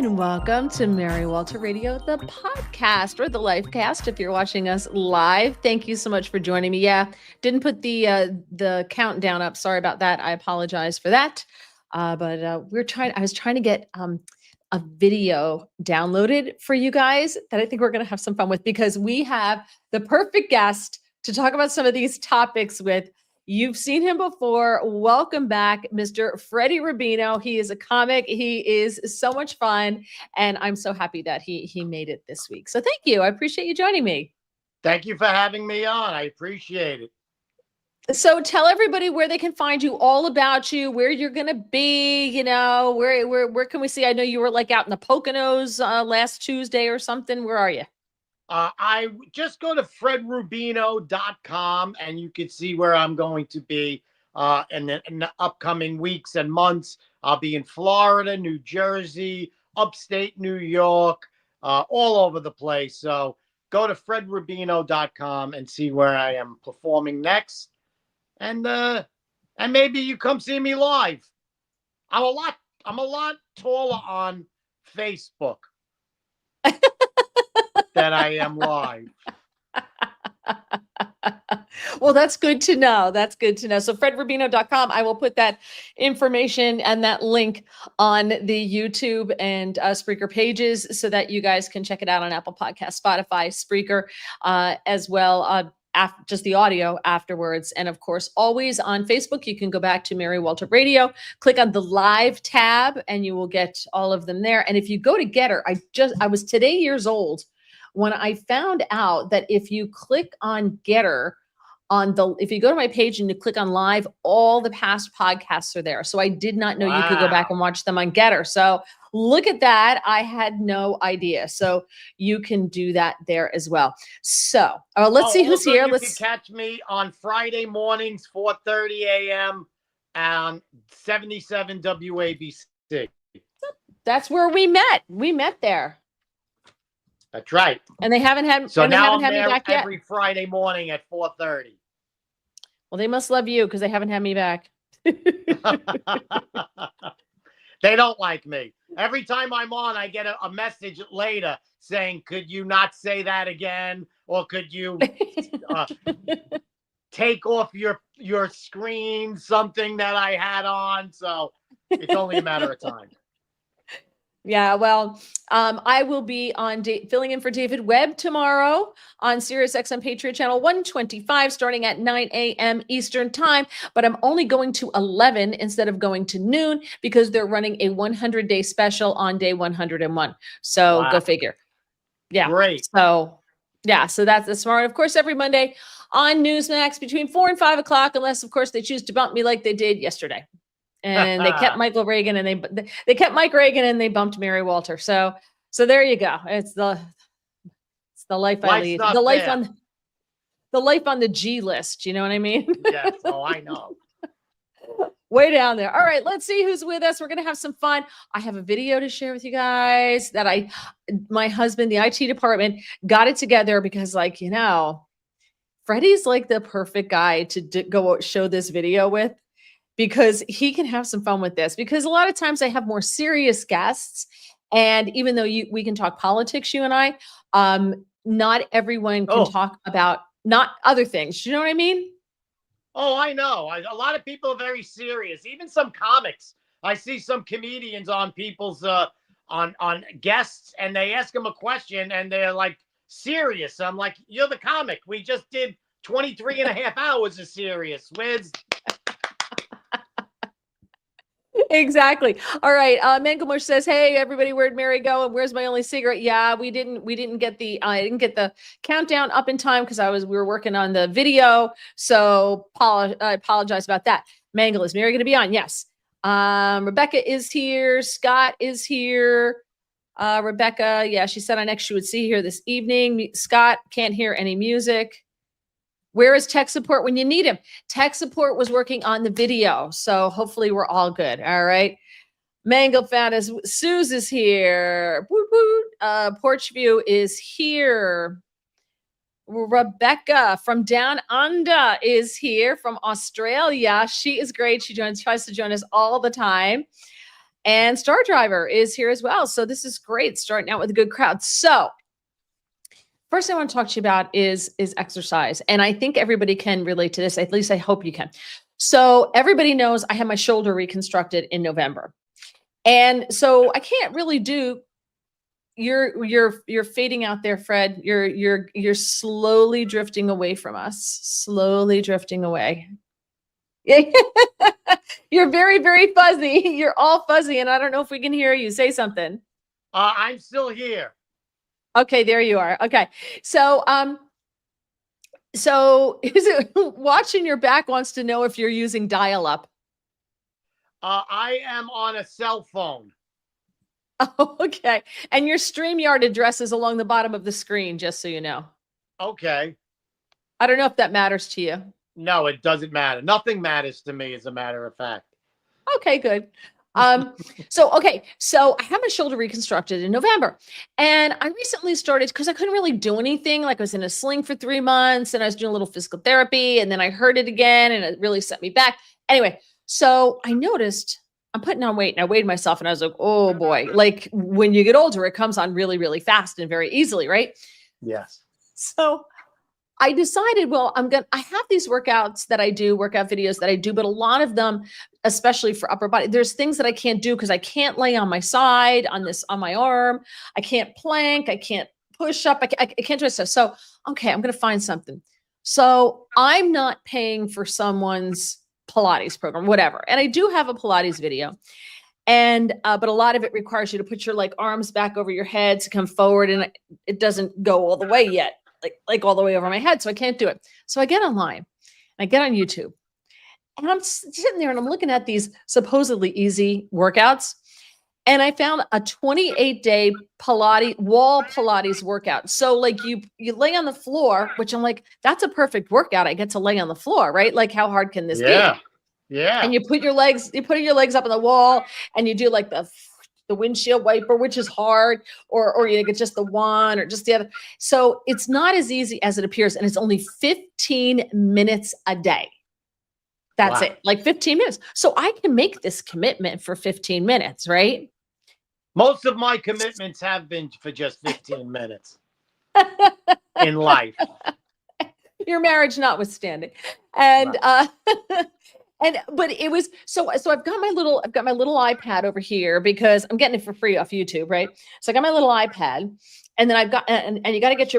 and welcome to Mary Walter Radio, the podcast or the live cast. If you're watching us live, thank you so much for joining me. Yeah, didn't put the countdown up. Sorry about that. I apologize for that. But I was trying to get a video downloaded for you guys that I think we're going to have some fun with because we have the perfect guest to talk about some of these topics with. You've seen him before. Welcome back, Mr. Freddie Rubino. He is a comic. He is so much fun. And I'm so happy that he made it this week. So thank you. I appreciate you joining me. Thank you for having me on. I appreciate it. So tell everybody where they can find you, all about you, where you're going to be, where can we see? I know you were like out in the Poconos last Tuesday or something. Where are you? I just go to fredrubino.com and you can see where I'm going to be in the upcoming weeks and months. I'll be in Florida, New Jersey, upstate New York, all over the place. So go to fredrubino.com and see where I am performing next. And maybe you come see me live. I'm a lot taller on Facebook that I am live. Well, that's good to know. That's good to know. So fredrubino.com, I will put that information and that link on the YouTube and Spreaker pages so that you guys can check it out on Apple Podcasts, Spotify, Spreaker, as well. Just the audio afterwards. And of course, always on Facebook, you can go back to Mary Walter Radio, click on the live tab, and you will get all of them there. And if you go to Getter, I was today years old when I found out that if you click on Getter, if you go to my page and you click on live, all the past podcasts are there. So I did not know you could go back and watch them on Getter. So look at that. I had no idea. So you can do that there as well. So let's see who's here. You can catch me on Friday mornings, 4:30 a.m. on 77 WABC. That's where we met. We met there. That's right. And they haven't had so now me back yet. Every Friday morning at 4:30. Well, they must love you because they haven't had me back. They don't like me. Every time I'm on, I get a message later saying, "Could you not say that again? Or could you take off your screen something that I had on?" So it's only a matter of time. Yeah, well, I will be on filling in for David Webb tomorrow on SiriusXM Patriot Channel 125, starting at 9 a.m. Eastern Time. But I'm only going to 11 instead of going to noon because they're running a 100-day special on day 101. So Go figure. Yeah. Great. So that's smart. Of course, every Monday on Newsmax between 4 and 5 o'clock, unless, of course, they choose to bump me like they did yesterday. And they kept Michael Reagan and they kept Mike Reagan and they bumped Mary Walter. So there you go. It's the life I lead. The life on the G list. You know what I mean? Yes. Oh, I know. Way down there. All right, let's see who's with us. We're gonna have some fun. I have a video to share with you guys that my husband, the IT department, got it together because, Freddie's like the perfect guy to go show this video with. Because he can have some fun with this. Because a lot of times I have more serious guests, and even though we can talk politics, you and I, not everyone can talk about not other things. You know what I mean? Oh, I know. A lot of people are very serious. Even some comics. I see some comedians on people's on guests, and they ask them a question, and they're like serious. I'm like, you're the comic. We just did 23 and a half hours of serious. Where's Exactly. All right. Mangamush says, "Hey, everybody, where'd Mary go? And where's my only cigarette?" Yeah, we didn't get I didn't get the countdown up in time because we were working on the video. So I apologize about that. Mangle, is Mary going to be on? Yes. Rebecca is here. Scott is here. Rebecca, yeah, she said on X she would see here this evening. Scott can't hear any music. Where is tech support when you need him? Tech support was working on the video, so hopefully we're all good. All right. Mango Fan is Suze is here. Woot, woot. Porchview is here. Rebecca from Down Under is here from Australia. She is great. She tries to join us all the time. And Star Driver is here as well. So this is great, starting out with a good crowd. So first thing I want to talk to you about is exercise. And I think everybody can relate to this. At least I hope you can. So everybody knows I had my shoulder reconstructed in November. And so I can't really do, you're fading out there, Fred. You're slowly drifting away from us. Slowly drifting away. You're very, very fuzzy. You're all fuzzy, and I don't know if we can hear you. Say something. I'm still here. Okay, there you are. Okay. So so is it watching your back wants to know if you're using dial-up? I am on a cell phone. Oh, okay. And your StreamYard address is along the bottom of the screen, just so you know. Okay. I don't know if that matters to you. No, it doesn't matter. Nothing matters to me, as a matter of fact. Okay, good. So I had my shoulder reconstructed in November, and I recently started because I couldn't really do anything. Like I was in a sling for 3 months, and I was doing a little physical therapy, and then I hurt it again, and it really set me back. Anyway, so I noticed I'm putting on weight, and I weighed myself, and I was like, oh boy, like when you get older, it comes on really, really fast and very easily, right? Yes. So I decided, well, I have these workouts that I do, workout videos that I do, but a lot of them, especially for upper body, there's things that I can't do because I can't lay on my side on my arm. I can't plank. I can't push up. I can't do stuff. So, okay, I'm going to find something. So I'm not paying for someone's Pilates program, whatever. And I do have a Pilates video. And, but a lot of it requires you to put your like arms back over your head to come forward. And it doesn't go all the way yet. Like all the way over my head. So I can't do it. So I get online, I get on YouTube, and I'm sitting there and I'm looking at these supposedly easy workouts. And I found a 28-day wall Pilates workout. So like you lay on the floor, which I'm like, that's a perfect workout. I get to lay on the floor, right? Like how hard can this be? Yeah. And you put your legs up on the wall, and you do like the windshield wiper, which is hard, or you get just the one or just the other. So it's not as easy as it appears. And it's only 15 minutes a day. That's it. Like 15 minutes. So I can make this commitment for 15 minutes, right? Most of my commitments have been for just 15 minutes in life. Your marriage notwithstanding. And, but it was so I've got my little iPad over here because I'm getting it for free off YouTube, right? So I got my little iPad, and then I've got and you got to get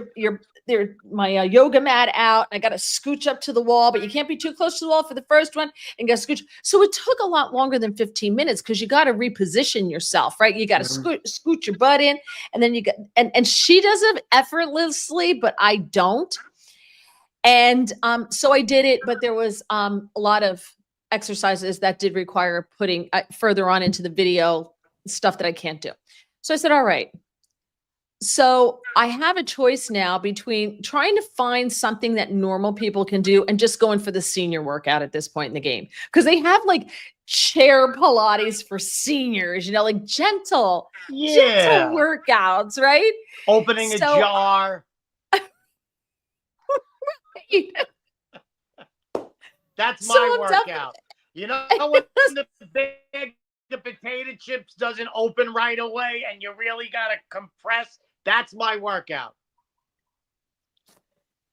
my yoga mat out. And I got to scooch up to the wall, but you can't be too close to the wall for the first one, and got to scooch. So it took a lot longer than 15 minutes because you got to reposition yourself, right? You got to scoot your butt in, and then you got and she does it effortlessly, but I don't. And so I did it, but there was a lot of exercises that did require putting further on into the video stuff that I can't do. So I said, all right. So I have a choice now between trying to find something that normal people can do and just going for the senior workout at this point in the game. Because they have like chair Pilates for seniors, like gentle workouts, right? Opening a jar. Right. That's my workout. You know when the bag of potato chips doesn't open right away and you really got to compress? That's my workout.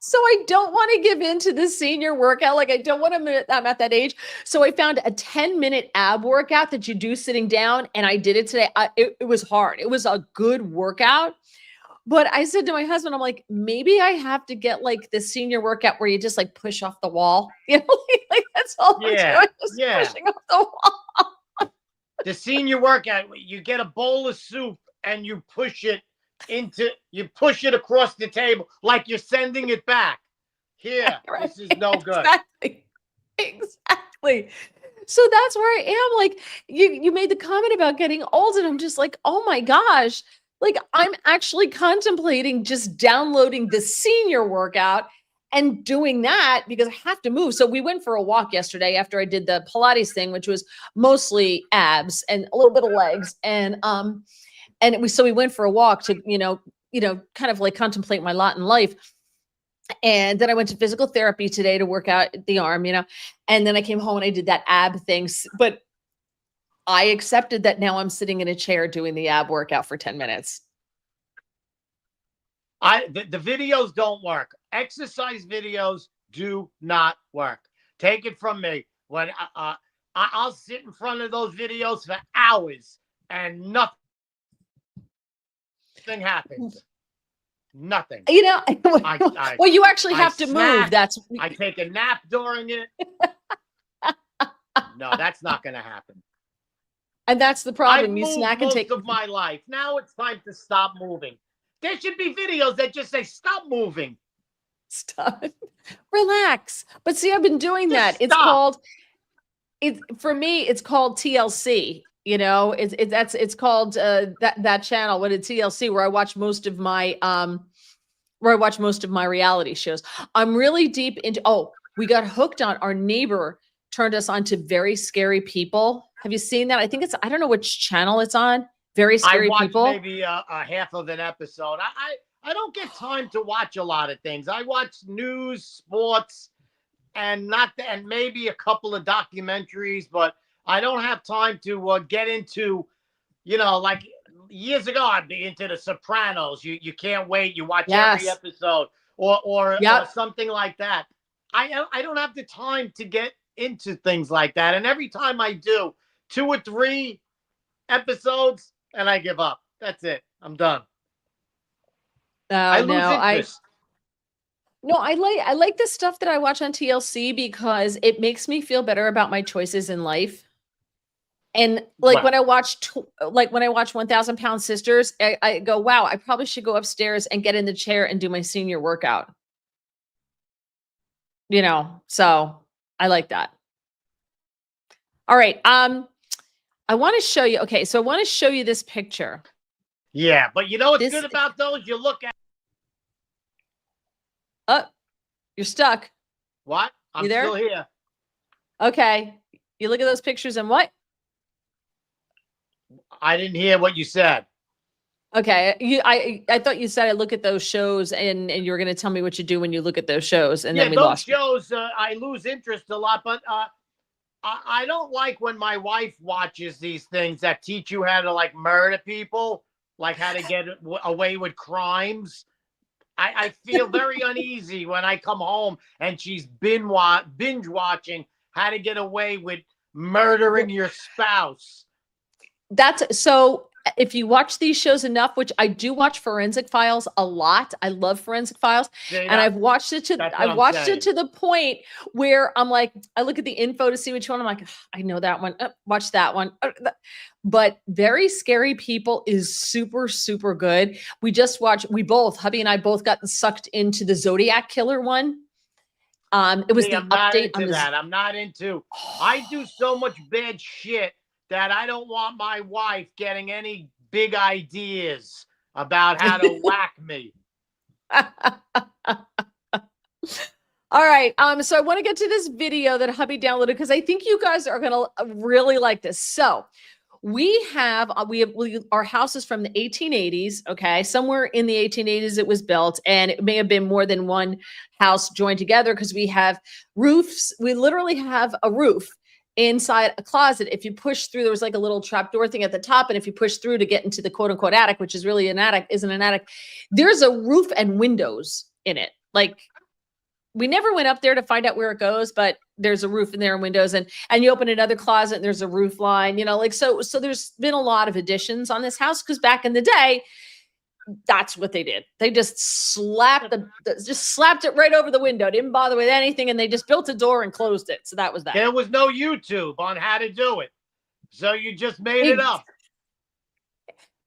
So I don't want to give in to the senior workout. Like I don't want to, I'm at that age. So I found a 10-minute ab workout that you do sitting down, and I did it today. It was hard. It was a good workout. But I said to my husband, I'm like, maybe I have to get like the senior workout where you just like push off the wall. Like that's all I'm doing, just pushing off the wall. The senior workout, you get a bowl of soup and you push it across the table like you're sending it back. Here, right. This is no good. Exactly. So that's where I am. Like you made the comment about getting old, and I'm just like, oh my gosh. Like I'm actually contemplating just downloading the senior workout and doing that because I have to move. So we went for a walk yesterday after I did the Pilates thing, which was mostly abs and a little bit of legs. And we went for a walk to, kind of like contemplate my lot in life. And then I went to physical therapy today to work out the arm, and then I came home and I did that ab thing. But I accepted that now I'm sitting in a chair doing the ab workout for 10 minutes. The videos don't work. Exercise videos do not work. Take it from me. When I'll sit in front of those videos for hours and nothing happens. Nothing. You know, I well, you actually have to snack, move. That's I take a nap during it. No, that's not going to happen. and that's the I've problem. You moved snack and most take of my life. Now it's time to stop moving. There should be videos that just say stop moving. stuff. Relax. But see, I've been doing Just that. stop. For me, it's called TLC. You know, it's called that channel. What is TLC? Where I watch most of my reality shows. I'm really deep into. Oh, we got hooked on. Our neighbor turned us on to Very Scary People. Have you seen that? I don't know which channel it's on. Very I Scary watched People. maybe a half of an episode. I don't get time to watch a lot of things. I watch news, sports, and maybe a couple of documentaries, but I don't have time to get into, like years ago I'd be into The Sopranos. You can't wait. You watch every Yes. episode or Yep. something like that. I don't have the time to get into things like that. And every time I do 2 or 3 episodes and I give up. That's it. I'm done. I Oh lose no, interest. I like the stuff that I watch on TLC because it makes me feel better about my choices in life. And like Well, when I watch 1,000 Pound Sisters, I go, wow, I probably should go upstairs and get in the chair and do my senior workout. You know, so I like that. All right. I want to show you. Okay, so I want to show you this picture. yeah, but you know what's This good about those? You look at oh, you're stuck. what? I'm You there? still here. Okay. You look at those pictures and what? I didn't hear what you said. Okay. I thought you said I look at those shows and you were going to tell me what you do when you look at those shows and Yeah, then we those lost you. shows I lose interest a lot, but I don't like when my wife watches these things that teach you how to like murder people, like how to get away with crimes. I feel very uneasy when I come home and she's binge watching how to get away with murdering your spouse. That's so if you watch these shows enough, which I do watch Forensic Files a lot. I love Forensic Files. See, And I've watched it to the point where I'm like, I look at the info to see which one. I'm like, I know that one. Watch that one. But Very Scary People is super, super good. Hubby and I both got sucked into the Zodiac Killer one. It was the I'm not update into on that. I'm not into. I do so much bad shit that I don't want my wife getting any big ideas about how to whack me. All right. So I want to get to this video that hubby downloaded because I think you guys are going to really like this. So we have our house is from the 1880s. Okay. Somewhere in the 1880s, it was built, and it may have been more than one house joined together because we have roofs. We literally have a roof inside a closet. If you push through, there was like a little trapdoor thing at the top. And if you push through to get into the quote unquote attic, which is really an attic, isn't an attic, there's a roof and windows in it. Like, we never went up there to find out where it goes, but there's a roof in there and windows, and you open another closet and there's a roof line, like, so there's been a lot of additions on this house because back in the day, that's what they did. They just slapped it right over the window. Didn't bother with anything. And they just built a door and closed it. So that was that. There was no YouTube on how to do it. So you just made it up.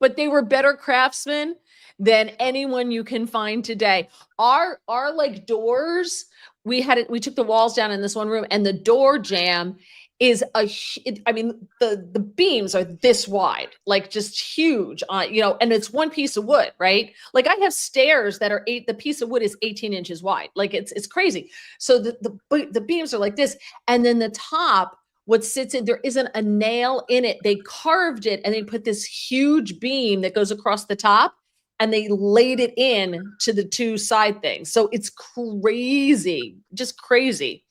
But they were better craftsmen than anyone you can find today. Our like doors, we took the walls down in this one room, and the door jamb is the beams are this wide, like just huge and it's one piece of wood, right? Like I have stairs that are the piece of wood is 18 inches wide. Like it's crazy. So the beams are like this. And then the top, what sits in there isn't a nail in it. They carved it and they put this huge beam that goes across the top, and they laid it in to the two side things. So it's crazy, just crazy.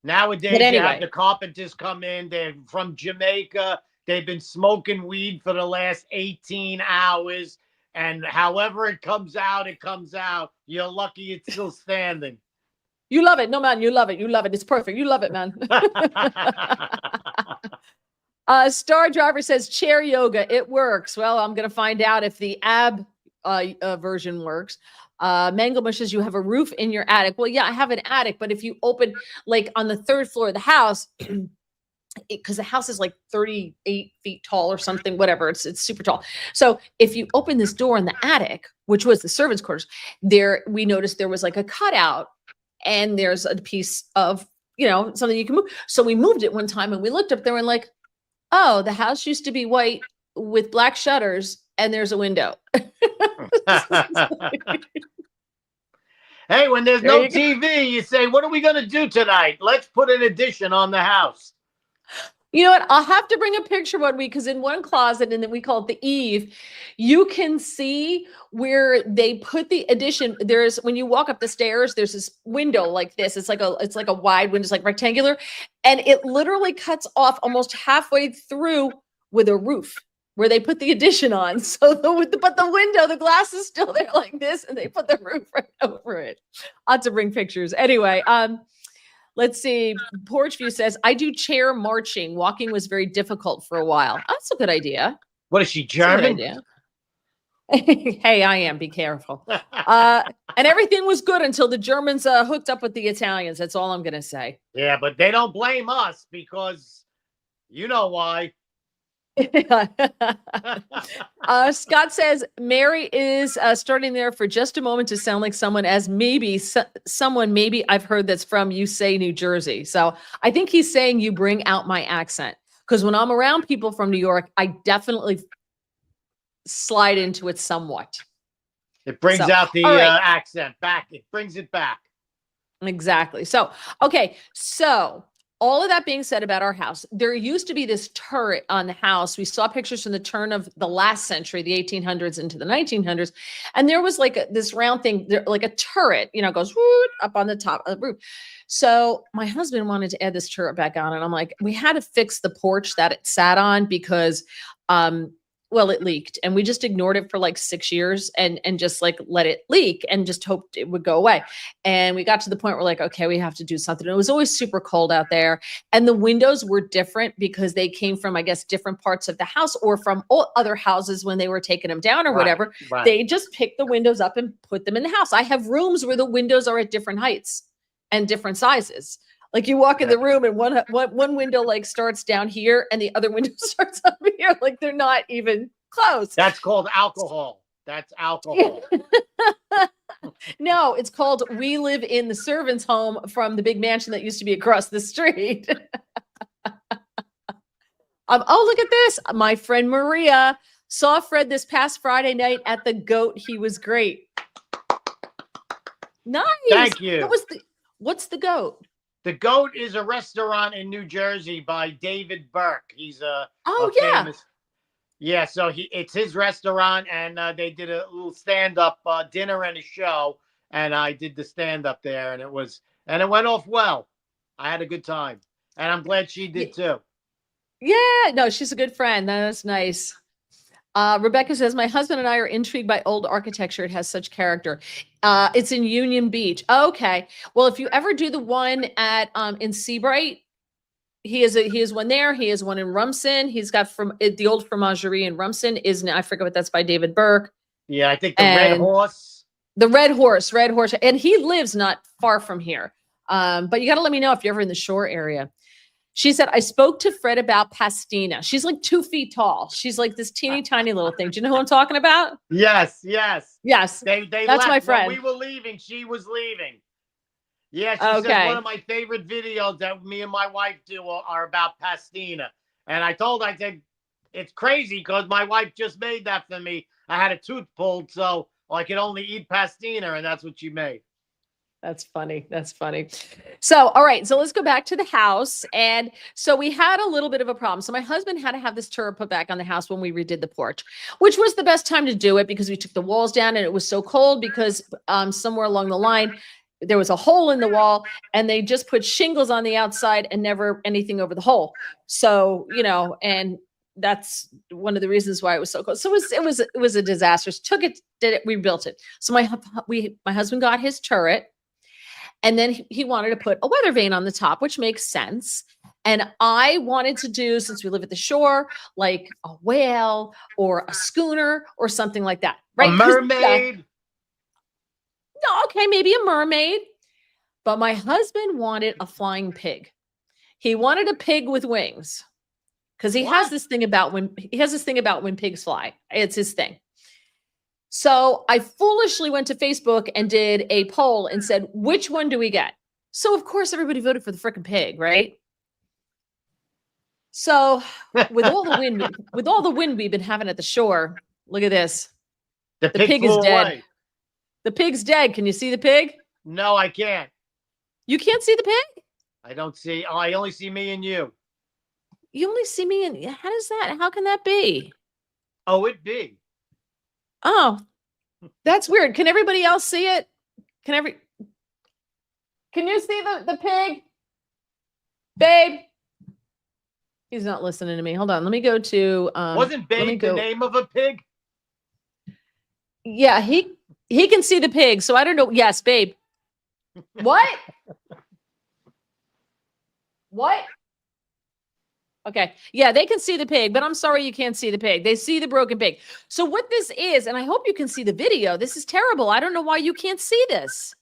Nowadays, But you have anyway, the carpenters come in. They're from Jamaica. They've been smoking weed for the last 18 hours. And however it comes out, it comes out. You're lucky it's still standing. you love it. No, man, you love it. You love it. It's perfect. You love it, man. Star Driver says chair yoga. It works. Well, I'm going to find out if the ab version works. Mangle says you have a roof in your attic. Well, yeah, I have an attic, but if you open like on the third floor of the house, because the house is like 38 feet tall or something, whatever, it's super tall. So if you open this door in the attic, which was the servants' quarters, there we noticed there was like a cutout, and there's a piece of something you can move. So we moved it one time, and we looked up there and like, oh, the house used to be white with black shutters, and there's a window. Hey, when there's There no you go. TV, you say, what are we going to do tonight? Let's put an addition on the house. You know what? I'll have to bring a picture one week, because in one closet, and then we call it the eave, you can see where they put the addition. There's when you walk up the stairs, there's this window like this. It's like a wide window, it's like rectangular, and it literally cuts off almost halfway through with a roof where they put the addition on. So but the window, the glass is still there like this, and they put the roof right over it. I'll have to bring pictures. Anyway, let's see. Porch View says, I do chair marching. Walking was very difficult for a while. That's a good idea. What is she, That's a good German? idea. Hey, I am. Be careful. And everything was good until the Germans hooked up with the Italians. That's all I'm going to say. Yeah, but they don't blame us because you know why. Scott says Mary is starting there for just a moment to sound like someone as maybe someone maybe I've heard that's from, you say, New Jersey. So I think he's saying you bring out my accent, because when I'm around people from New York, I definitely slide into it somewhat. It brings So, out the all right. accent back. It brings it back. Exactly. So, okay. So all of that being said about our house, there used to be this turret on the house. We saw pictures from the turn of the last century, the 1800s into the 1900s. And there was like this round thing, like a turret, goes up on the top of the roof. So my husband wanted to add this turret back on. And I'm like, we had to fix the porch that it sat on because, it leaked, and we just ignored it for like 6 years and just like let it leak and just hoped it would go away. And we got to the point where like, okay, we have to do something. It was always super cold out there, and the windows were different because they came from, I guess, different parts of the house or from other houses when they were taking them down or whatever. Right. They just picked the windows up and put them in the house. I have rooms where the windows are at different heights and different sizes. Like you walk in the room and one window like starts down here and the other window starts up here. Like they're not even close. That's called alcohol. That's alcohol. No, it's called we live in the servants' home from the big mansion that used to be across the street. Oh, look at this. My friend Maria saw Fred this past Friday night at the Goat. He was great. Nice. Thank you. What's the Goat? The Goat is a restaurant in New Jersey by David Burke. He's famous. Yeah, so it's his restaurant, and they did a little stand-up dinner and a show, and I did the stand-up there, and it went off well. I had a good time, and I'm glad she did too. Yeah, no, she's a good friend. That's nice. Rebecca says, my husband and I are intrigued by old architecture. It has such character. It's in Union Beach. Okay. Well, if you ever do the one at in Seabright, he has one there. He has one in Rumson. He's got from the old fromagerie in Rumson I forget what that's by David Burke. Yeah, I think the Red Horse. The Red Horse. And he lives not far from here. But you got to let me know if you're ever in the shore area. She said, I spoke to Fred about Pastina. She's like 2 feet tall. She's like this teeny tiny little thing. Do you know who I'm talking about? Yes. Yes. They That's left. my friend. When we were leaving, she was leaving. Yeah, she says one of my favorite videos that me and my wife do are about Pastina. And I said, it's crazy because my wife just made that for me. I had a tooth pulled, so I could only eat Pastina, and that's what she made. That's funny. That's funny. So, all right. So let's go back to the house. And so we had a little bit of a problem. So my husband had to have this turret put back on the house when we redid the porch, which was the best time to do it because we took the walls down and it was so cold because somewhere along the line, there was a hole in the wall, and they just put shingles on the outside and never anything over the hole. So, you know, and that's one of the reasons why it was so cold. So it was a disaster. Took it, did it, rebuilt it. So my husband got his turret, and then he wanted to put a weather vane on the top, which makes sense. And I wanted to do, since we live at the shore, like a whale or a schooner or something like that, right? A mermaid. No, okay, maybe a mermaid. But my husband wanted a flying pig. He wanted a pig with wings, because he has this thing about when pigs fly. It's his thing. So I foolishly went to Facebook and did a poll and said, which one do we get? So of course everybody voted for the freaking pig, right? So with all the wind we've been having at the shore, look at this. The pig is dead. Away. The pig's dead. Can you see the pig? No, I can't. You can't see the pig? I don't see. Oh, I only see me and you. You only see me and how can that be? Oh, it be. Oh, that's weird. Can everybody else see it? Can you see the pig? Babe? He's not listening to me. Hold on. Let me go to Wasn't Babe the name of a pig? Yeah, he can see the pig. So I don't know. Yes, Babe. What? What? Okay. Yeah, they can see the pig, but I'm sorry you can't see the pig. They see the broken pig. So what this is, and I hope you can see the video. This is terrible. I don't know why you can't see this.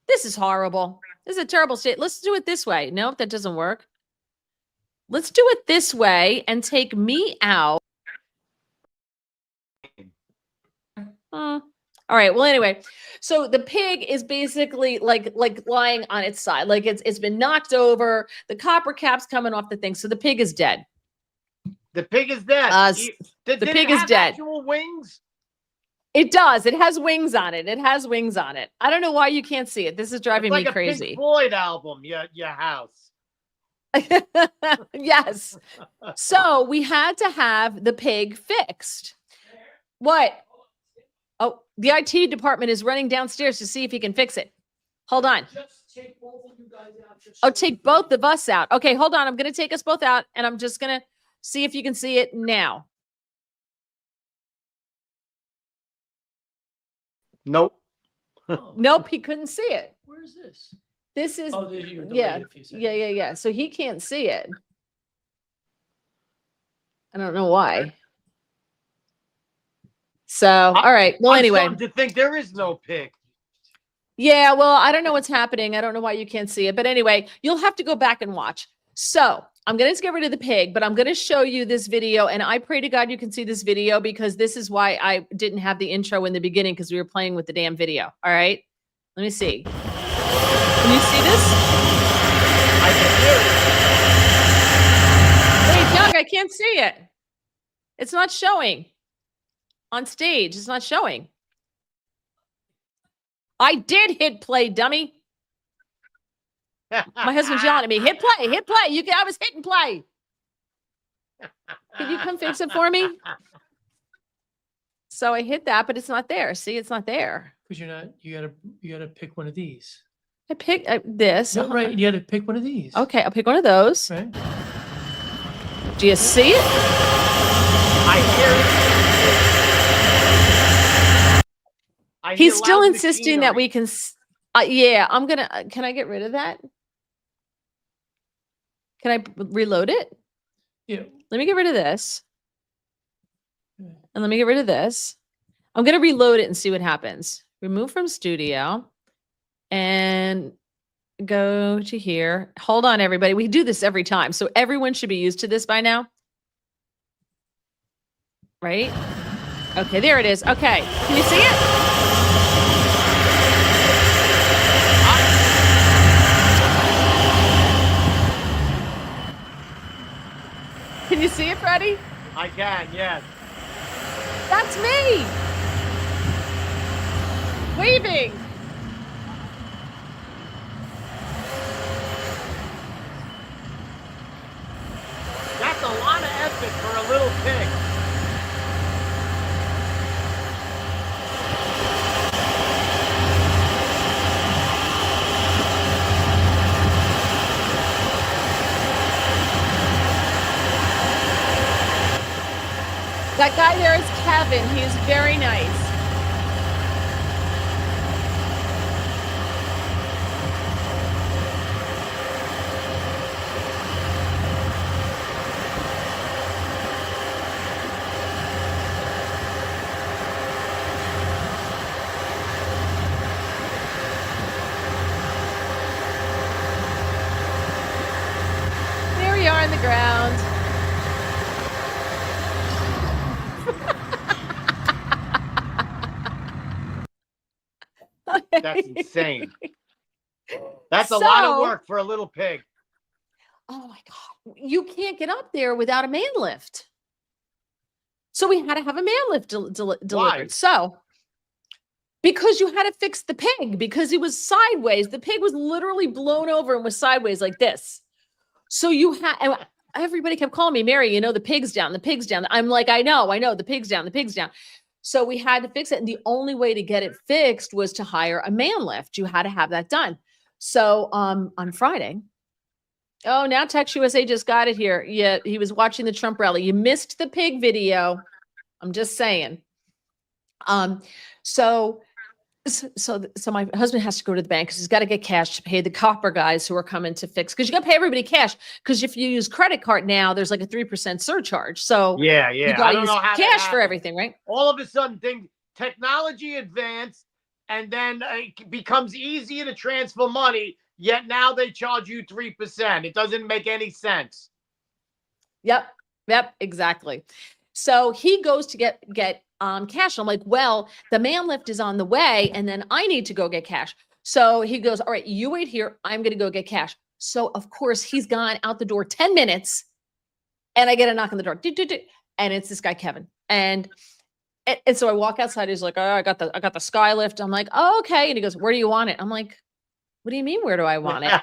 This is horrible. This is a terrible state. Let's do it this way. Nope, that doesn't work. Let's do it this way and take me out. All right. Well, anyway, so the pig is basically like lying on its side, like it's been knocked over. The copper cap's coming off the thing, so the pig is dead. The pig is dead. The pig is dead. Actual wings? It does. It has wings on it. It has wings on it. I don't know why you can't see it. This is driving me crazy. It's like a Pink Floyd album. Your house. Yes. So we had to have the pig fixed. What? Oh, the IT department is running downstairs to see if he can fix it. Hold on. Just take both of you guys out. Oh, take both of us out. Okay, hold on. I'm going to take us both out, and I'm just going to see if you can see it now. Nope. Nope, he couldn't see it. Where is this? This is, Oh, you're delayed yeah, a few seconds. yeah. So he can't see it. I don't know why. So, all right. Well, anyway. I'm starting to think there is no pig. Yeah, well, I don't know what's happening. I don't know why you can't see it. But anyway, you'll have to go back and watch. So I'm going to get rid of the pig, but I'm going to show you this video. And I pray to God you can see this video, because this is why I didn't have the intro in the beginning, because we were playing with the damn video. All right. Let me see. Can you see this? I can hear it. Wait, Doug, I can't see it. It's not showing. On stage, it's not showing. I did hit play, dummy. My husband's yelling at me. Hit play, hit play. I was hitting play. Can you come fix it for me? So I hit that, but it's not there. See, it's not there. Because you gotta pick one of these. I picked this. No, right, you gotta pick one of these. Okay, I'll pick one of those. Right. Do you see it? I hear it. He's still insisting that we can. Yeah, I'm gonna. Can I get rid of that? Can I reload it? Yeah. Let me get rid of this. And let me get rid of this. I'm gonna reload it and see what happens. Remove from studio and go to here. Hold on, everybody. We do this every time, so everyone should be used to this by now. Right? Okay, there it is. Okay, can you see it? Can you see it, Freddie? I can, yes. That's me. Waving. That's a lot of effort for a little pig. That guy there is Kevin. He is very nice. There we are on the ground. That's insane. That's a lot of work for a little pig. Oh my God. You can't get up there without a man lift. So we had to have a man lift delivered. Why? So, because you had to fix the pig because he was sideways. The pig was literally blown over and was sideways like this. So you had, everybody kept calling me, Mary, you know, the pig's down, the pig's down. I'm like, I know, the pig's down, the pig's down. So we had to fix it. And the only way to get it fixed was to hire a man lift. You had to have that done. So on Friday, oh, now Tex USA just got it here. Yeah, he was watching the Trump rally. You missed the pig video. I'm just saying. So my husband has to go to the bank because he's got to get cash to pay the copper guys who are coming to fix. Because you got to pay everybody cash. Because if you use credit card now, there's like a 3% surcharge. So yeah, you got to use cash for everything, right? All of a sudden, technology advanced, and then it becomes easier to transfer money. Yet now they charge you 3%. It doesn't make any sense. Yep, exactly. So he goes to get cash. I'm like, well, the man lift is on the way, and then I need to go get cash. So he goes, all right, you wait here. I'm going to go get cash. So of course he's gone out the door 10 minutes, and I get a knock on the door, and it's this guy Kevin, and so I walk outside. He's like, oh, I got the sky lift. I'm like, oh, okay. And he goes, where do you want it? I'm like, what do you mean, where do I want it?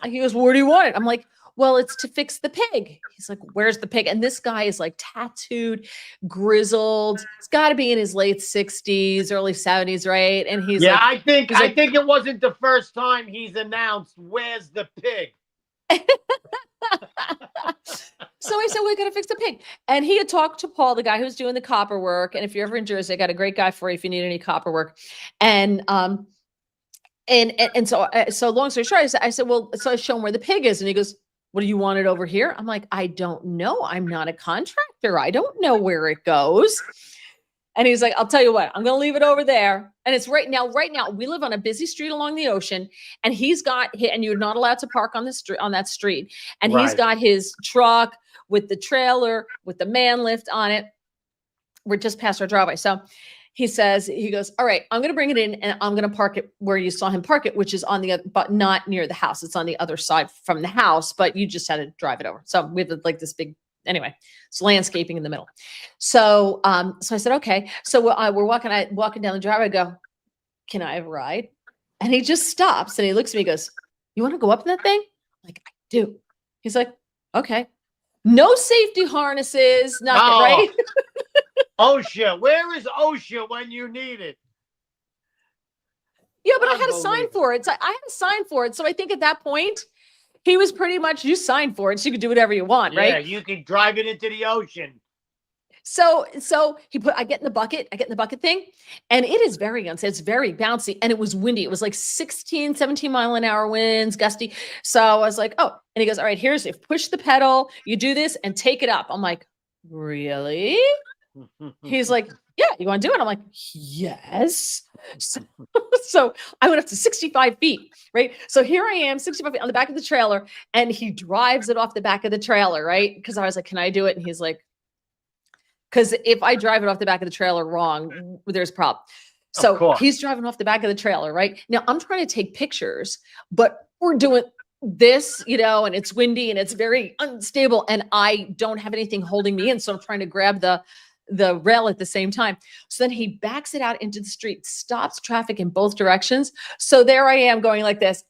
He goes, where do you want it? I'm like, well, it's to fix the pig. He's like, where's the pig? And this guy is like tattooed, grizzled. He's got to be in his late 60s, early 70s, right? And he's like, I think it wasn't the first time he's announced, where's the pig? So I said, we got to fix the pig. And he had talked to Paul, the guy who's doing the copper work. And if you're ever in Jersey, I got a great guy for you if you need any copper work. And so long story short, I said, well, so I show him where the pig is. And he goes, what do you want it over here? I'm like, I don't know. I'm not a contractor. I don't know where it goes. And he's like, I'll tell you what, I'm going to leave it over there. And it's right now, we live on a busy street along the ocean, and and you're not allowed to park on that street. And Right. He's got his truck with the trailer, with the man lift on it. We're just past our driveway. So he goes, all right, I'm going to bring it in, and I'm going to park it where you saw him park it, which is on the other, but not near the house. It's on the other side from the house, but you just had to drive it over. So we have like this big, anyway, it's landscaping in the middle. So I said, okay. So we're walking down the driveway. I go, can I have a ride? And he just stops and he looks at me and goes, you want to go up in that thing? I'm like, I do. He's like, okay. No safety harnesses, nothing, right? OSHA, where is OSHA when you need it? Yeah, but I had a sign for it. So I had a sign for it. So I think at that point, he was pretty much, you signed for it, so you could do whatever you want, right? Yeah, you can drive it into the ocean. So I get in the bucket thing, and it is very unsafe. It's very bouncy, and it was windy. It was like 16, 17 mile an hour winds, gusty. So I was like, oh, and he goes, all right, push the pedal, you do this and take it up. I'm like, really? He's like, yeah, you want to do it? I'm like, yes. So I went up to 65 feet, right? So here I am, 65 feet on the back of the trailer, and he drives it off the back of the trailer, right? Because I was like, can I do it? And he's like, because if I drive it off the back of the trailer wrong, there's a problem. So he's driving off the back of the trailer, right? Now I'm trying to take pictures, but we're doing this, and it's windy and it's very unstable, and I don't have anything holding me in. So I'm trying to grab the rail at the same time. So then he backs it out into the street, stops traffic in both directions. So there I am going like this.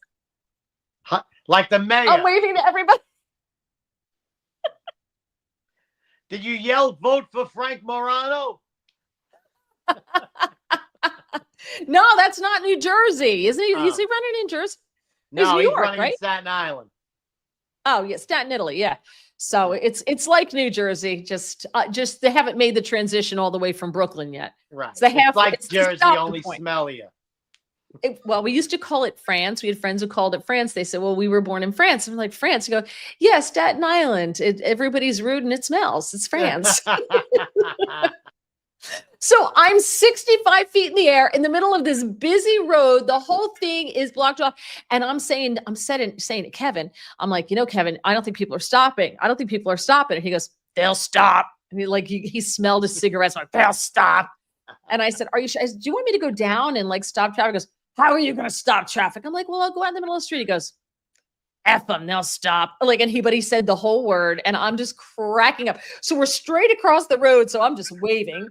Like the mayor. I'm waving to everybody. Did you yell, vote for Frank Morano? No, that's not New Jersey. Isn't he? Is he running in Jersey? No, New York, running right? in Staten Island. Oh, yeah, Staten, Italy, yeah. So it's like New Jersey, just they haven't made the transition all the way from Brooklyn yet. Right. It's the half. like it's the Jersey, stopping only point. smellier. Well, we used to call it France. We had friends who called it France. They said, well, we were born in France. I'm like, France? You go, yeah, Staten Island. Everybody's rude and it smells. It's France. So I'm 65 feet in the air in the middle of this busy road. The whole thing is blocked off. And I'm saying to Kevin, I'm like, Kevin, I don't think people are stopping. I don't think people are stopping. And he goes, they'll stop. And he smelled his cigarettes. I'm like, they'll stop. And I said, are you sure? I said, do you want me to go down and stop traffic? He goes, how are you going to stop traffic? I'm like, well, I'll go out in the middle of the street. He goes, F them, they'll stop. But he said the whole word and I'm just cracking up. So we're straight across the road. So I'm just waving.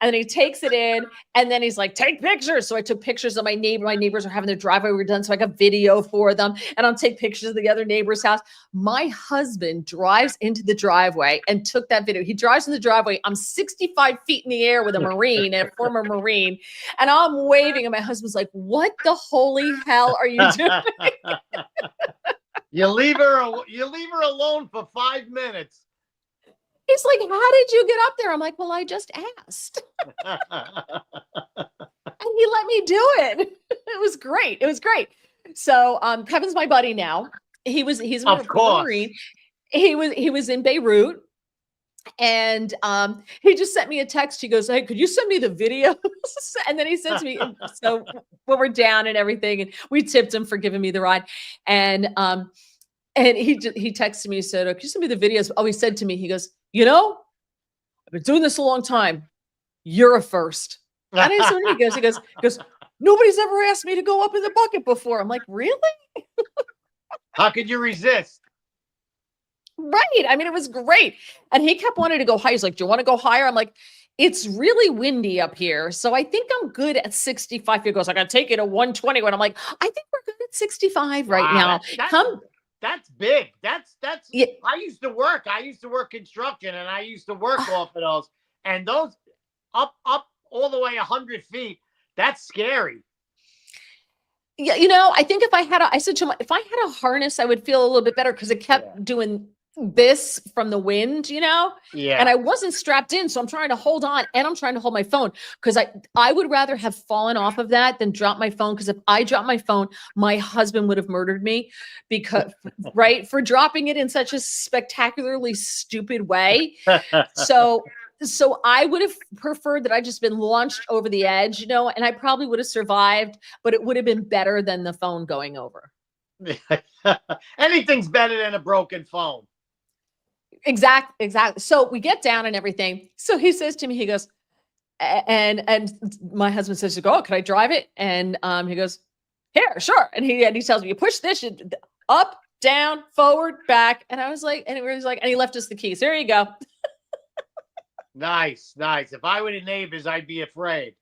And then he takes it in and then he's like, take pictures. So I took pictures of my neighbor. My neighbors are having their driveway redone. So I got video for them and I'll take pictures of the other neighbor's house. My husband drives into the driveway and took that video. He drives in the driveway. I'm 65 feet in the air with a Marine, a former Marine. And I'm waving. And my husband's like, what the holy hell are you doing? You leave her alone for 5 minutes. He's like, how did you get up there? I'm like, well, I just asked. And he let me do it. It was great. It was great. So Kevin's my buddy now. He's Of course. Marine. He was in Beirut. And he just sent me a text. He goes, hey, could you send me the video? And then he sends me, so when we're down and everything, and we tipped him for giving me the ride. And he texted me, he said, oh, can you send me the videos? Oh, he said to me, he goes, I've been doing this a long time. You're a first. And I said, what do you mean? He goes, nobody's ever asked me to go up in the bucket before. I'm like, really? How could you resist? Right. I mean, it was great. And he kept wanting to go higher. He's like, do you want to go higher? I'm like, it's really windy up here. So I think I'm good at 65. He goes, I got to take it to 120. And I'm like, I think we're good at 65 right now. That's big. That's yeah. I used to work construction and I used to work off of those, and those up all the way 100 feet. That's scary. Yeah. I think I said to him, if I had a harness, I would feel a little bit better because it kept doing this from the wind, Yeah. And I wasn't strapped in. So I'm trying to hold on and I'm trying to hold my phone because I would rather have fallen off of that than drop my phone. Because if I dropped my phone, my husband would have murdered me because, right, for dropping it in such a spectacularly stupid way. So I would have preferred that I just been launched over the edge, and I probably would have survived, but it would have been better than the phone going over. Anything's better than a broken phone. Exactly. So we get down and everything. So he says to me, he goes, and my husband says, oh, can I drive it? And he goes, here, sure. And he tells me, you push this up, down, forward, back. And I was like, and he left us the keys. There you go. Nice. If I were the neighbors, I'd be afraid.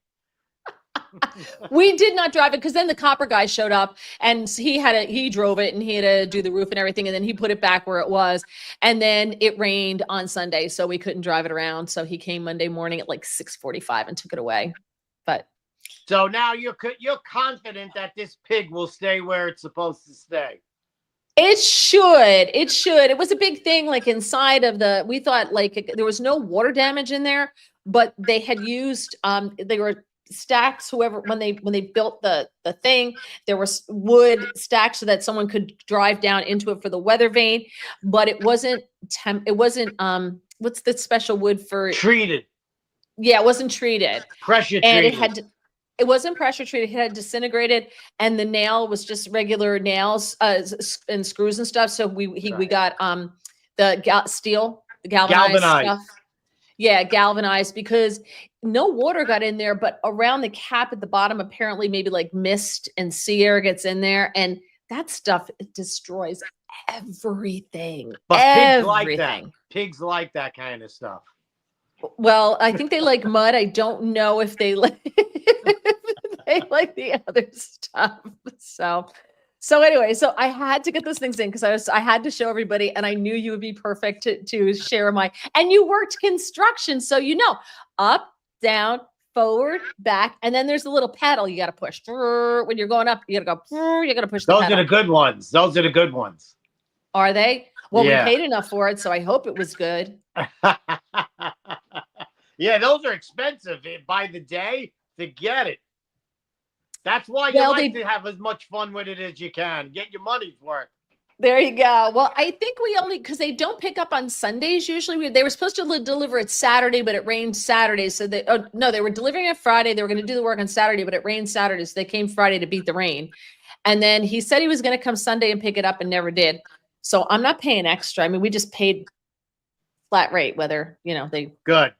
We did not drive it because then the copper guy showed up and he drove it and he had to do the roof and everything. And then he put it back where it was. And then it rained on Sunday, so we couldn't drive it around. So he came Monday morning at 6:45 and took it away. But so now you're confident that this pig will stay where it's supposed to stay. It should. It was a big thing, inside of we thought there was no water damage in there, but they had used, they were stacks, when they built the thing, there was wood stacked so that someone could drive down into it for the weather vane, but it wasn't, what's the special wood for? Treated. Yeah, it wasn't treated. Pressure treated. And it wasn't pressure treated. It had disintegrated, and the nail was just regular nails and screws and stuff. So we got the steel, the galvanized stuff. Yeah, galvanized, because no water got in there, but around the cap at the bottom, apparently maybe mist and sea air gets in there, and that stuff destroys everything. But everything. Pigs like that kind of stuff. Well, I think they like mud. I don't know if they like the other stuff. So anyway, so I had to get those things in because I had to show everybody, and I knew you would be perfect to share and you worked construction, so up, down, forward, back, and then there's a little pedal you got to push. When you're going up, you got to go. You got to push. Those are the good ones. Are they? Well, we Yeah. paid enough for it, so I hope it was good. Yeah, those are expensive by the day to get it. That's why you Well, like to have as much fun with it as you can. Get your money's worth. there you go. Well, I think we only because they don't pick up on Sundays usually. They were supposed to deliver it Saturday, but it rained Saturday. So they were delivering it Friday. They were going to do the work on Saturday, but it rained Saturday. So they came Friday to beat the rain. And then he said he was going to come Sunday and pick it up and never did. So I'm not paying extra. I mean, we just paid flat rate, whether, they Good.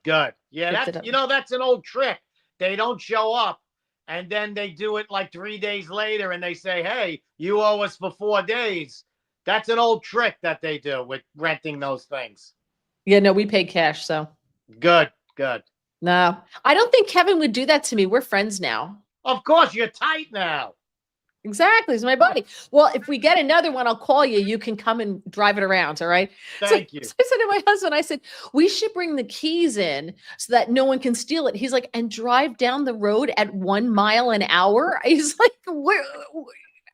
Yeah, picked it up. that's an old trick. They don't show up and then they do it like 3 days later and they say, hey, you owe us for 4 days. That's an old trick that they do with renting those things. Yeah, no, we paid cash. So Good. no, I don't think Kevin would do that to me. We're friends now. Of course, you're tight now. Exactly. He's my buddy. Well, if we get another one, I'll call you. You can come and drive it around. All right. Thank you. So I said to my husband, I said, we should bring the keys in so that no one can steal it. He's like, and drive down the road at 1 mile an hour. He's like, where?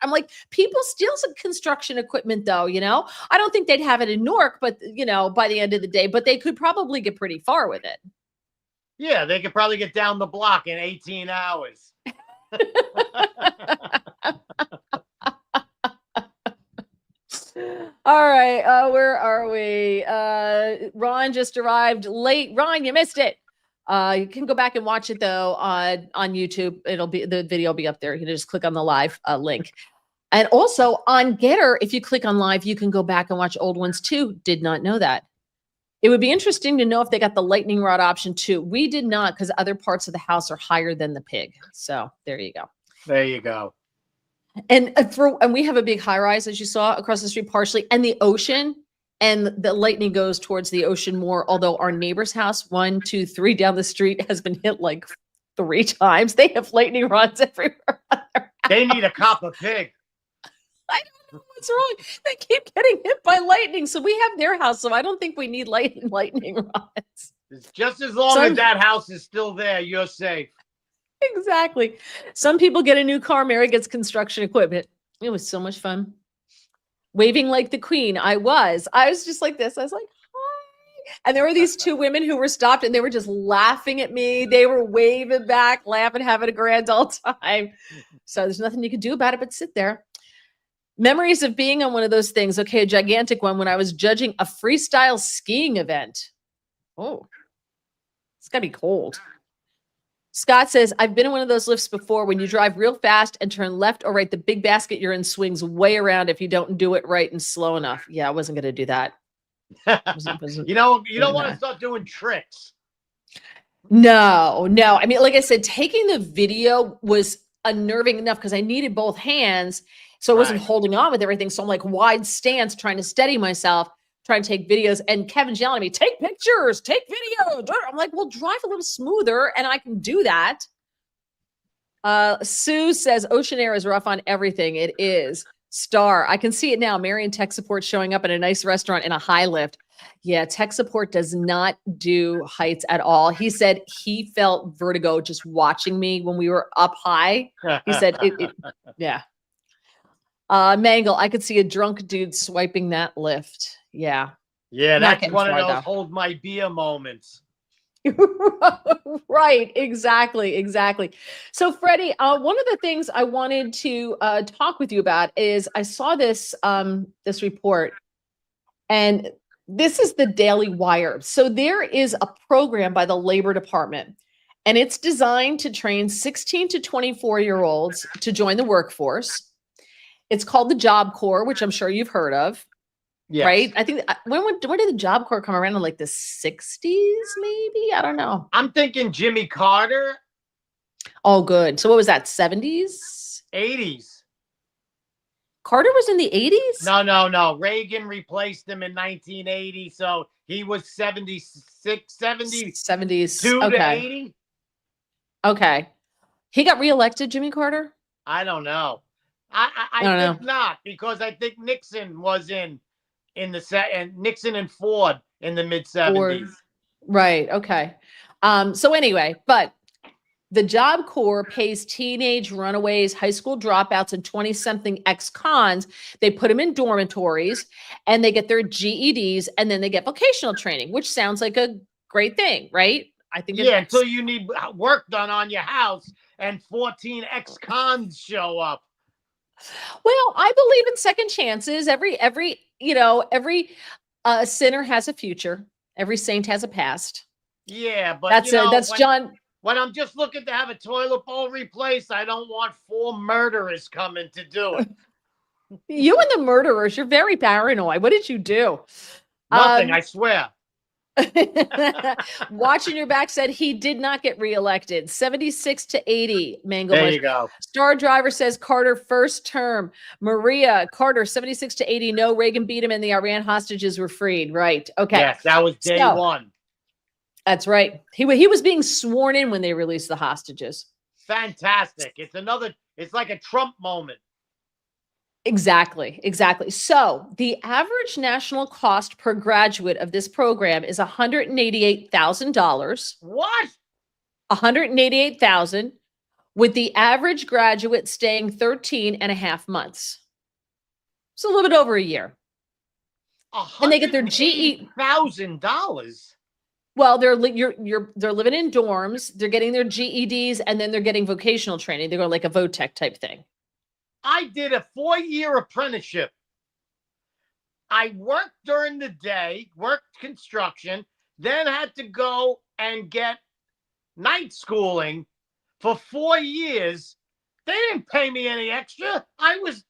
I'm like, people steal some construction equipment though, I don't think they'd have it in Newark, but by the end of the day, but they could probably get pretty far with it. Yeah, they could probably get down the block in 18 hours. All right. Where are we? Ron just arrived late. Ron, you missed it. You can go back and watch it though on YouTube. The video will be up there. You can just click on the live link. And also on Getter, if you click on live, you can go back and watch old ones too. Did not know that. It would be interesting to know if they got the lightning rod option too. We did not, because other parts of the house are higher than the pig. So there you go. There you go. And we have a big high rise, as you saw across the street, partially, and the ocean, and the lightning goes towards the ocean more. Although our neighbor's house, 1, 2, 3 down the street, has been hit like 3 times. They have lightning rods everywhere. They need a copper pig. I don't know what's wrong. They keep getting hit by lightning. So we have their house. So I don't think we need lightning rods. Just as long as that house is still there, you're safe. Exactly. Some people get a new car. Mary gets construction equipment. It was so much fun. Waving like the queen. I was just like this. I was like, hi. And there were these 2 women who were stopped and they were just laughing at me. They were waving back, laughing, having a grand old time. So there's nothing you can do about it but sit there. Memories of being on one of those things. Okay, a gigantic one when I was judging a freestyle skiing event. Oh, it's gotta be cold. Scott says, I've been in one of those lifts before when you drive real fast and turn left or right. The big basket you're in swings way around if you don't do it right and slow enough. Yeah, I wasn't going to do that. You don't want to start doing tricks. No. I mean, like I said, taking the video was unnerving enough because I needed both hands. So I wasn't holding on with everything. So I'm like wide stance, trying to steady myself, trying to take videos. And Kevin's yelling at me, take pictures, take videos. I'm like, well, drive a little smoother and I can do that. Sue says ocean air is rough on everything. It is. Star, I can see it now. Marion tech support showing up in a nice restaurant in a high lift. Yeah, tech support does not do heights at all. He said he felt vertigo just watching me when we were up high. He said yeah. Mangle, I could see a drunk dude swiping that lift. Yeah. Yeah, Not that's one of those though. hold my beer moments. Right. Exactly. So Freddie, one of the things I wanted to talk with you about is I saw this report, and this is the Daily Wire. So there is a program by the Labor Department, and it's designed to train 16 to 24-year-olds to join the workforce. It's called the Job Corps, which I'm sure you've heard of. Yes. Right? I think when did the Job Corps come around in like the 60s, maybe? I don't know. I'm thinking Jimmy Carter. Oh, good. So what was that? 70s? 80s. Carter was in the 80s? No. Reagan replaced him in 1980. So he was 76, 70s. 2 okay. to 80. Okay. He got reelected, Jimmy Carter? I don't know. I think not, because I think Nixon was in the set, and Nixon and Ford in the mid 70s. Right. Okay. So anyway, but The Job Corps pays teenage runaways, high school dropouts, and 20-something ex-cons. They put them in dormitories and they get their GEDs and then they get vocational training, which sounds like a great thing, right? I think Yeah, it's, until you need work done on your house and 14 ex-cons show up. well, I believe in second chances. Every sinner has a future. Every saint has a past. Yeah, but That's John. when I'm just looking to have a toilet bowl replaced, I don't want 4 murderers coming to do it. You and the murderers, you're very paranoid. What did you do? Nothing, I swear. Watching Your Back said he did not get reelected. 76 to 80, Mango There Bush. you go. Star Driver says Carter first term. Maria Carter 76 to 80. No, Reagan beat him and the Iran hostages were freed. Right. Okay. Yes, that was day one. That's right. He was being sworn in when they released the hostages. Fantastic. It's like a Trump moment. Exactly. So the average national cost per graduate of this program is $188,000. What? $188,000, with the average graduate staying 13 and a half months. It's a little bit over a year. And they get their $180,000. Well, they're living in dorms, they're getting their GEDs, and then they're getting vocational training. They're going like a VOTEC type thing. I did a 4-year apprenticeship. I worked during the day, worked construction, then had to go and get night schooling for 4 years. They didn't pay me any extra. I was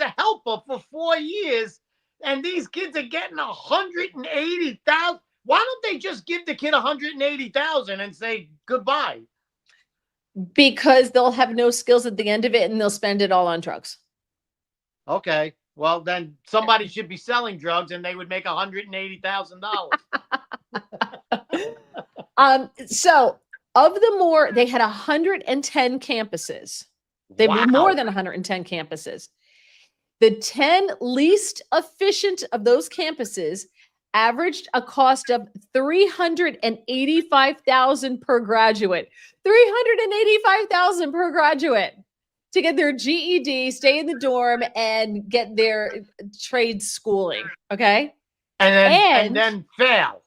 a helper for 4 years, and these kids are getting $180,000. Why don't they just give the kid $180,000 and say goodbye? Because they'll have no skills at the end of it and they'll spend it all on drugs. Okay. Well, then somebody should be selling drugs and they would make $180,000. So they had 110 campuses. They were more than 110 campuses. The 10 least efficient of those campuses averaged a cost of $385,000 per graduate. $385,000 per graduate to get their GED, stay in the dorm, and get their trade schooling. Okay. And then fail.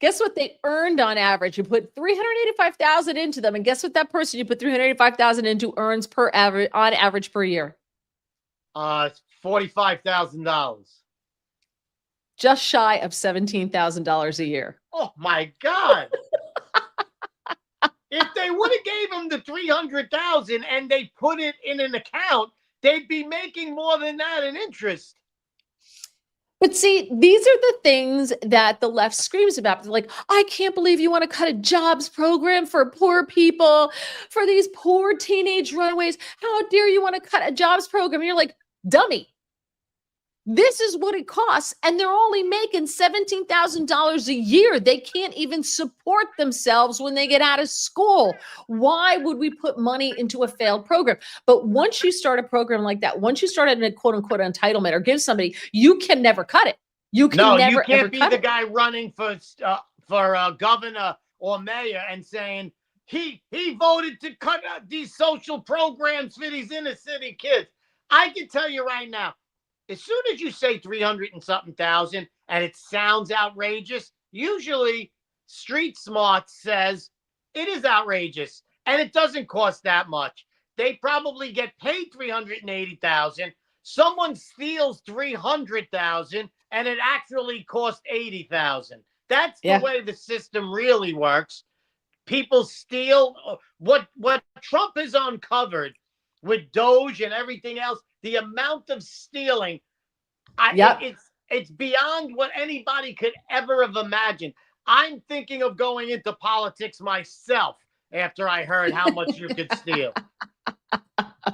Guess what they earned on average? You put $385,000 into them, and guess what that person you put $385,000 into earns on average per year? $45,000. Just shy of $17,000 a year. Oh my God. If they would have gave him the $300,000 and they put it in an account, they'd be making more than that in interest. But see, these are the things that the left screams about. They're like, I can't believe you want to cut a jobs program for poor people, for these poor teenage runaways. How dare you want to cut a jobs program? And you're like, dummy. This is what it costs. And they're only making $17,000 a year. They can't even support themselves when they get out of school. Why would we put money into a failed program? But once you start a program like that, once you start a quote unquote entitlement or give somebody, you can never cut it. You can't be the guy running for governor or mayor and saying he voted to cut these social programs for these inner city kids. I can tell you right now, as soon as you say 300 and something thousand and it sounds outrageous, usually Street Smart says it is outrageous and it doesn't cost that much. They probably get paid 380,000. Someone steals 300,000 and it actually costs 80,000. That's the way the system really works. People steal what Trump has uncovered with Doge and everything else. The amount of stealing, it's beyond what anybody could ever have imagined. I'm thinking of going into politics myself after I heard how much you could steal.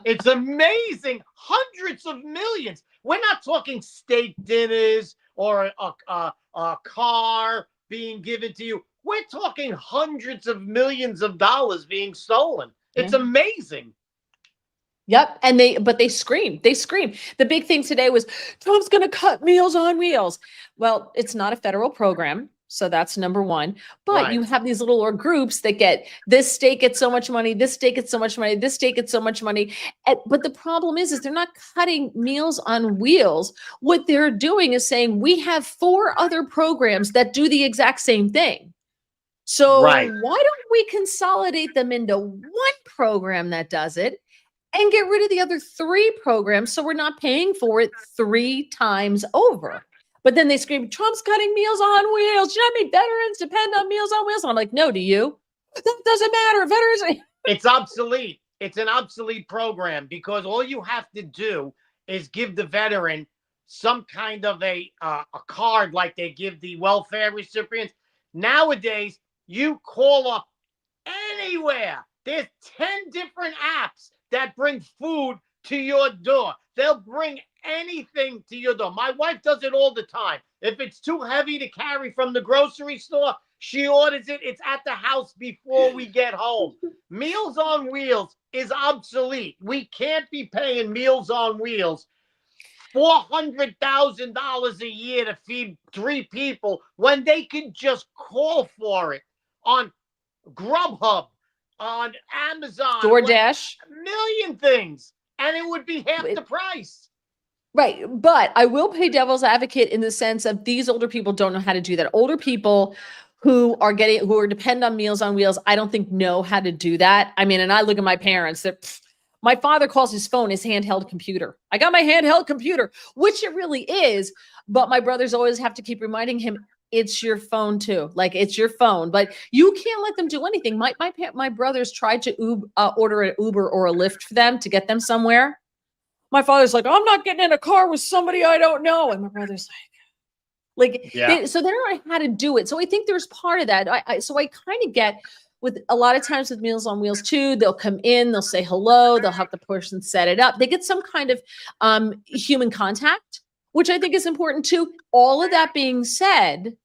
It's amazing. Hundreds of millions. We're not talking steak dinners or a car being given to you. We're talking hundreds of millions of dollars being stolen. It's amazing. Yep. And they scream. The big thing today was Trump's going to cut Meals on Wheels. Well, it's not a federal program. So that's number one. But Right. you have these little groups that get this state gets so much money, this state gets so much money, this state gets so much money. But the problem is they're not cutting Meals on Wheels. What they're doing is saying we have 4 other programs that do the exact same thing. So Right. why don't we consolidate them into one program that does it and get rid of the other 3 programs so we're not paying for it 3 times over? But then they scream, Trump's cutting Meals on Wheels. Do you know how many veterans depend on Meals on Wheels? And I'm like, no, do you? That doesn't matter. Veterans. It's obsolete. It's an obsolete program because all you have to do is give the veteran some kind of a card like they give the welfare recipients. Nowadays, you call up anywhere. There's 10 different apps that bring food to your door. They'll bring anything to your door. My wife does it all the time. If it's too heavy to carry from the grocery store, she orders it. It's at the house before we get home. Meals on Wheels is obsolete. We can't be paying Meals on Wheels $400,000 a year to feed 3 people when they can just call for it on Grubhub, on Amazon, DoorDash. a million things, and it would be half the price. Right. But I will play devil's advocate in the sense of these older people don't know how to do that. Older people who are dependent on Meals on Wheels, I don't think know how to do that. I mean, and I look at my parents my father calls his phone his handheld computer. I got my handheld computer, which it really is. But my brothers always have to keep reminding him, it's your phone too. Like it's your phone, but you can't let them do anything. My brothers tried to order an Uber or a Lyft for them to get them somewhere. My father's like, I'm not getting in a car with somebody I don't know. And my brother's Yeah. so they don't know how to do it. So I think there's part of that. So I kind of get with a lot of times with Meals on Wheels too, they'll come in, they'll say hello, they'll have the person set it up. They get some kind of human contact, which I think is important too. All of that being said,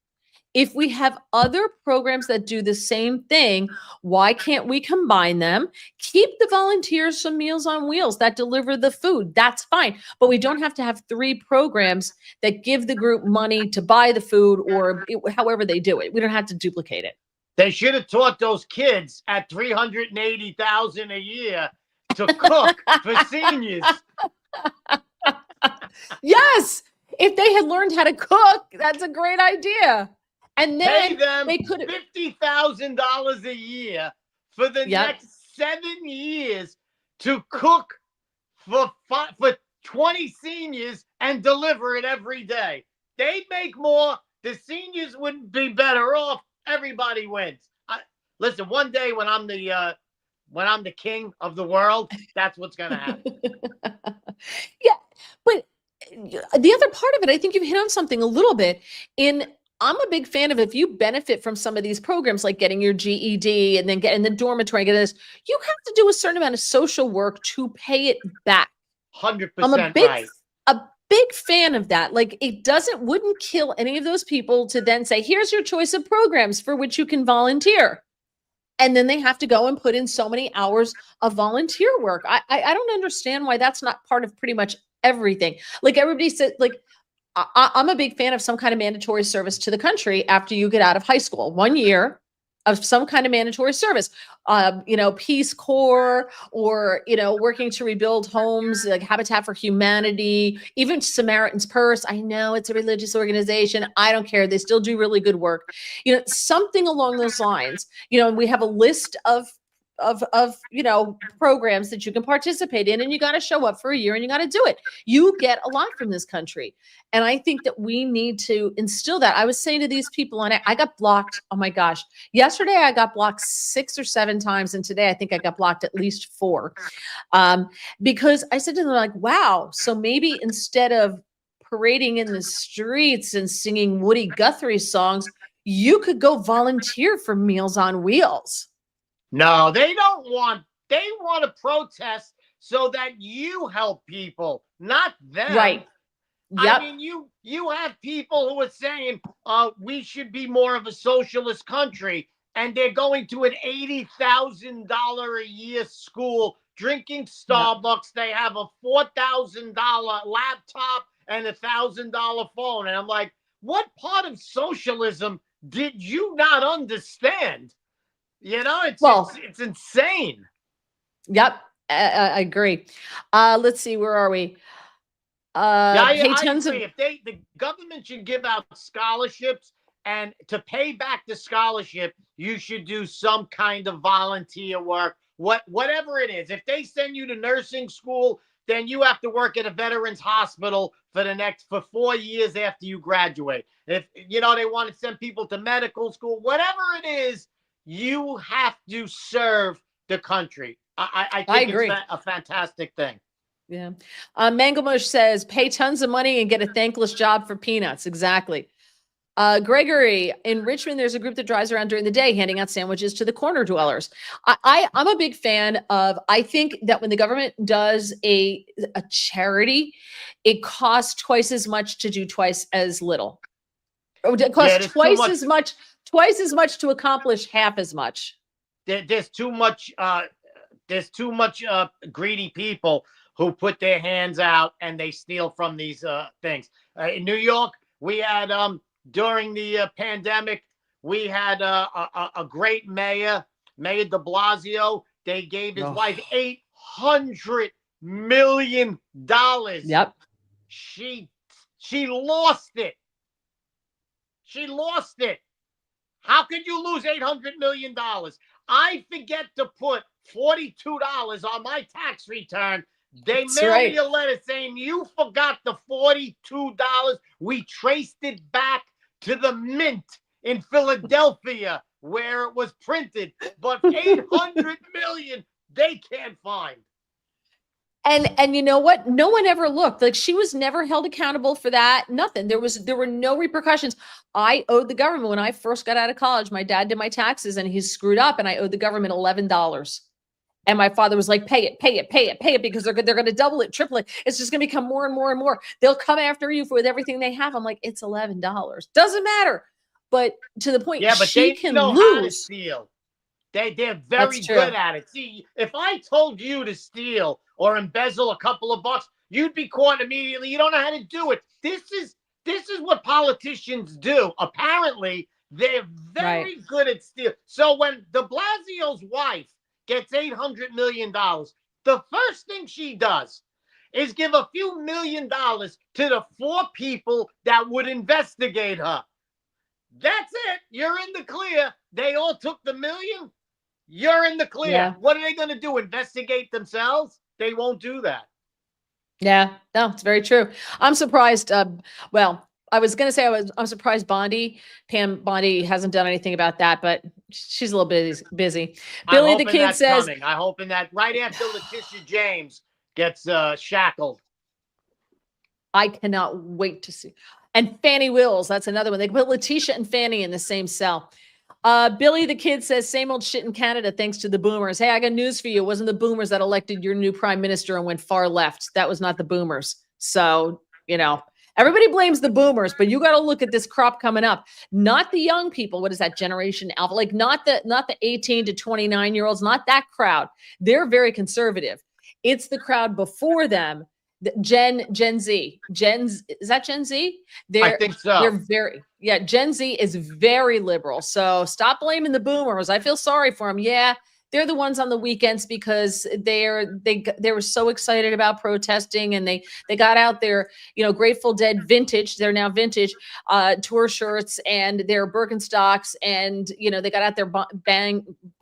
if we have other programs that do the same thing, why can't we combine them? Keep the volunteers from Meals on Wheels that deliver the food. That's fine. But we don't have to have 3 programs that give the group money to buy the food or however they do it. We don't have to duplicate it. They should have taught those kids at $380,000 a year to cook for seniors. Yes. If they had learned how to cook, that's a great idea. And then pay them they could $50,000 a year for the next 7 years to cook for 20 seniors and deliver it every day. They'd make more. The seniors wouldn't be better off. Everybody wins. Listen, one day when I'm the king of the world, that's what's going to happen. Yeah, but the other part of it, I think you've hit on something a little bit. I'm a big fan of if you benefit from some of these programs, like getting your GED and then getting the dormitory, get this, you have to do a certain amount of social work to pay it back. 100% I'm a big fan of that. Like wouldn't kill any of those people to then say, here's your choice of programs for which you can volunteer. And then they have to go and put in so many hours of volunteer work. I don't understand why that's not part of pretty much everything. Like everybody said, like, I'm a big fan of some kind of mandatory service to the country after you get out of high school. 1 year of some kind of mandatory service, Peace Corps or, working to rebuild homes like Habitat for Humanity, even Samaritan's Purse. I know it's a religious organization. I don't care. They still do really good work. Something along those lines, we have a list of programs that you can participate in, and you got to show up for a year and you got to do it. You get a lot from this country. And I think that we need to instill that. I was saying to these people, and I got blocked. Oh my gosh. Yesterday I got blocked 6 or 7 times. And today I think I got blocked at least 4. Because I said to them, like, wow, so maybe instead of parading in the streets and singing Woody Guthrie songs, you could go volunteer for Meals on Wheels. No, they want to protest so that you help people, not them. Right. Yep. I mean, you have people who are saying we should be more of a socialist country, and they're going to an $80,000 a year school, drinking Starbucks. Yep. They have a $4,000 laptop and a $1,000 phone. And I'm like, what part of socialism Did you not understand? You know, Well, it's insane. yep, I agree. Let's see, where are we? Yeah, Pay I tons agree. of, If the government should give out scholarships, and to pay back the scholarship, you should do some kind of volunteer work, whatever it is. If they send you to nursing school, then you have to work at a veterans hospital for 4 years after you graduate. If you know they want to send people to medical school, whatever it is, you have to serve the country. I I think it's agree. a fantastic thing. Yeah. Mangamush says, pay tons of money and get a thankless job for peanuts. Exactly. Gregory, in Richmond, there's a group that drives around during the day handing out sandwiches to the corner dwellers. I'm a big fan of, I think that when the government does a charity, it costs twice as much to do twice as little. It Yeah, costs twice as much to accomplish half as much. There's too much. There's too much greedy people who put their hands out and they steal from these things. In New York, we had during the pandemic, we had a great mayor, Mayor De Blasio. They gave his wife $800 million. Yep. She lost it. She lost it. How could you lose $800 million? I forget to put $42 on my tax return. They mailed me a letter saying you forgot the $42. We traced it back to the mint in Philadelphia where it was printed, but 800 million they can't find. And you know what? No one ever looked. Like, she was never held accountable for that. Nothing. There were no repercussions. I owed the government when I first got out of college. My dad did my taxes and he screwed up and I owed the government $11. And my father was like, pay it, because they're going to double it, triple it. It's just going to become more and more and more. They'll come after you with everything they have. I'm like, it's $11. Doesn't matter. But to the point, yeah, but she they can know lose. how to steal. They're very good at it. See, if I told you to steal or embezzle a couple of bucks, you'd be caught immediately. You don't know how to do it. This is what politicians do. Apparently, they're very good at stealing. So when De Blasio's wife gets $800 million, the first thing she does is give a few $1 million to the 4 people that would investigate her. That's it. You're in the clear. They all took the $1 million. You're in the clear. Yeah. What are they going to do? Investigate themselves? They won't do that. Yeah, no, it's very true. I'm surprised. Well, I was going to say I'm surprised Pam Bondi hasn't done anything about that, but she's a little bit busy. Billy the Kid says, coming. I'm hoping that right after Letitia James gets shackled. I cannot wait to see. And Fannie Wills, that's another one. They put Letitia and Fannie in the same cell. Billy the Kid says, same old shit in Canada thanks to the boomers. Hey, I got news for you. It wasn't the boomers that elected your new prime minister and went far left. That was not the boomers. So, everybody blames the boomers, but you got to look at this crop coming up. Not the young people. What is that, Generation Alpha? Like not the 18 to 29-year-olds, not that crowd. They're very conservative. It's the crowd before them. Gen Z. Is that Gen Z? I think so. They're Gen Z is very liberal. So stop blaming the boomers. I feel sorry for them. Yeah, they're the ones on the weekends because they were so excited about protesting and they got out their Grateful Dead vintage. They're now vintage tour shirts and their Birkenstocks and they got out their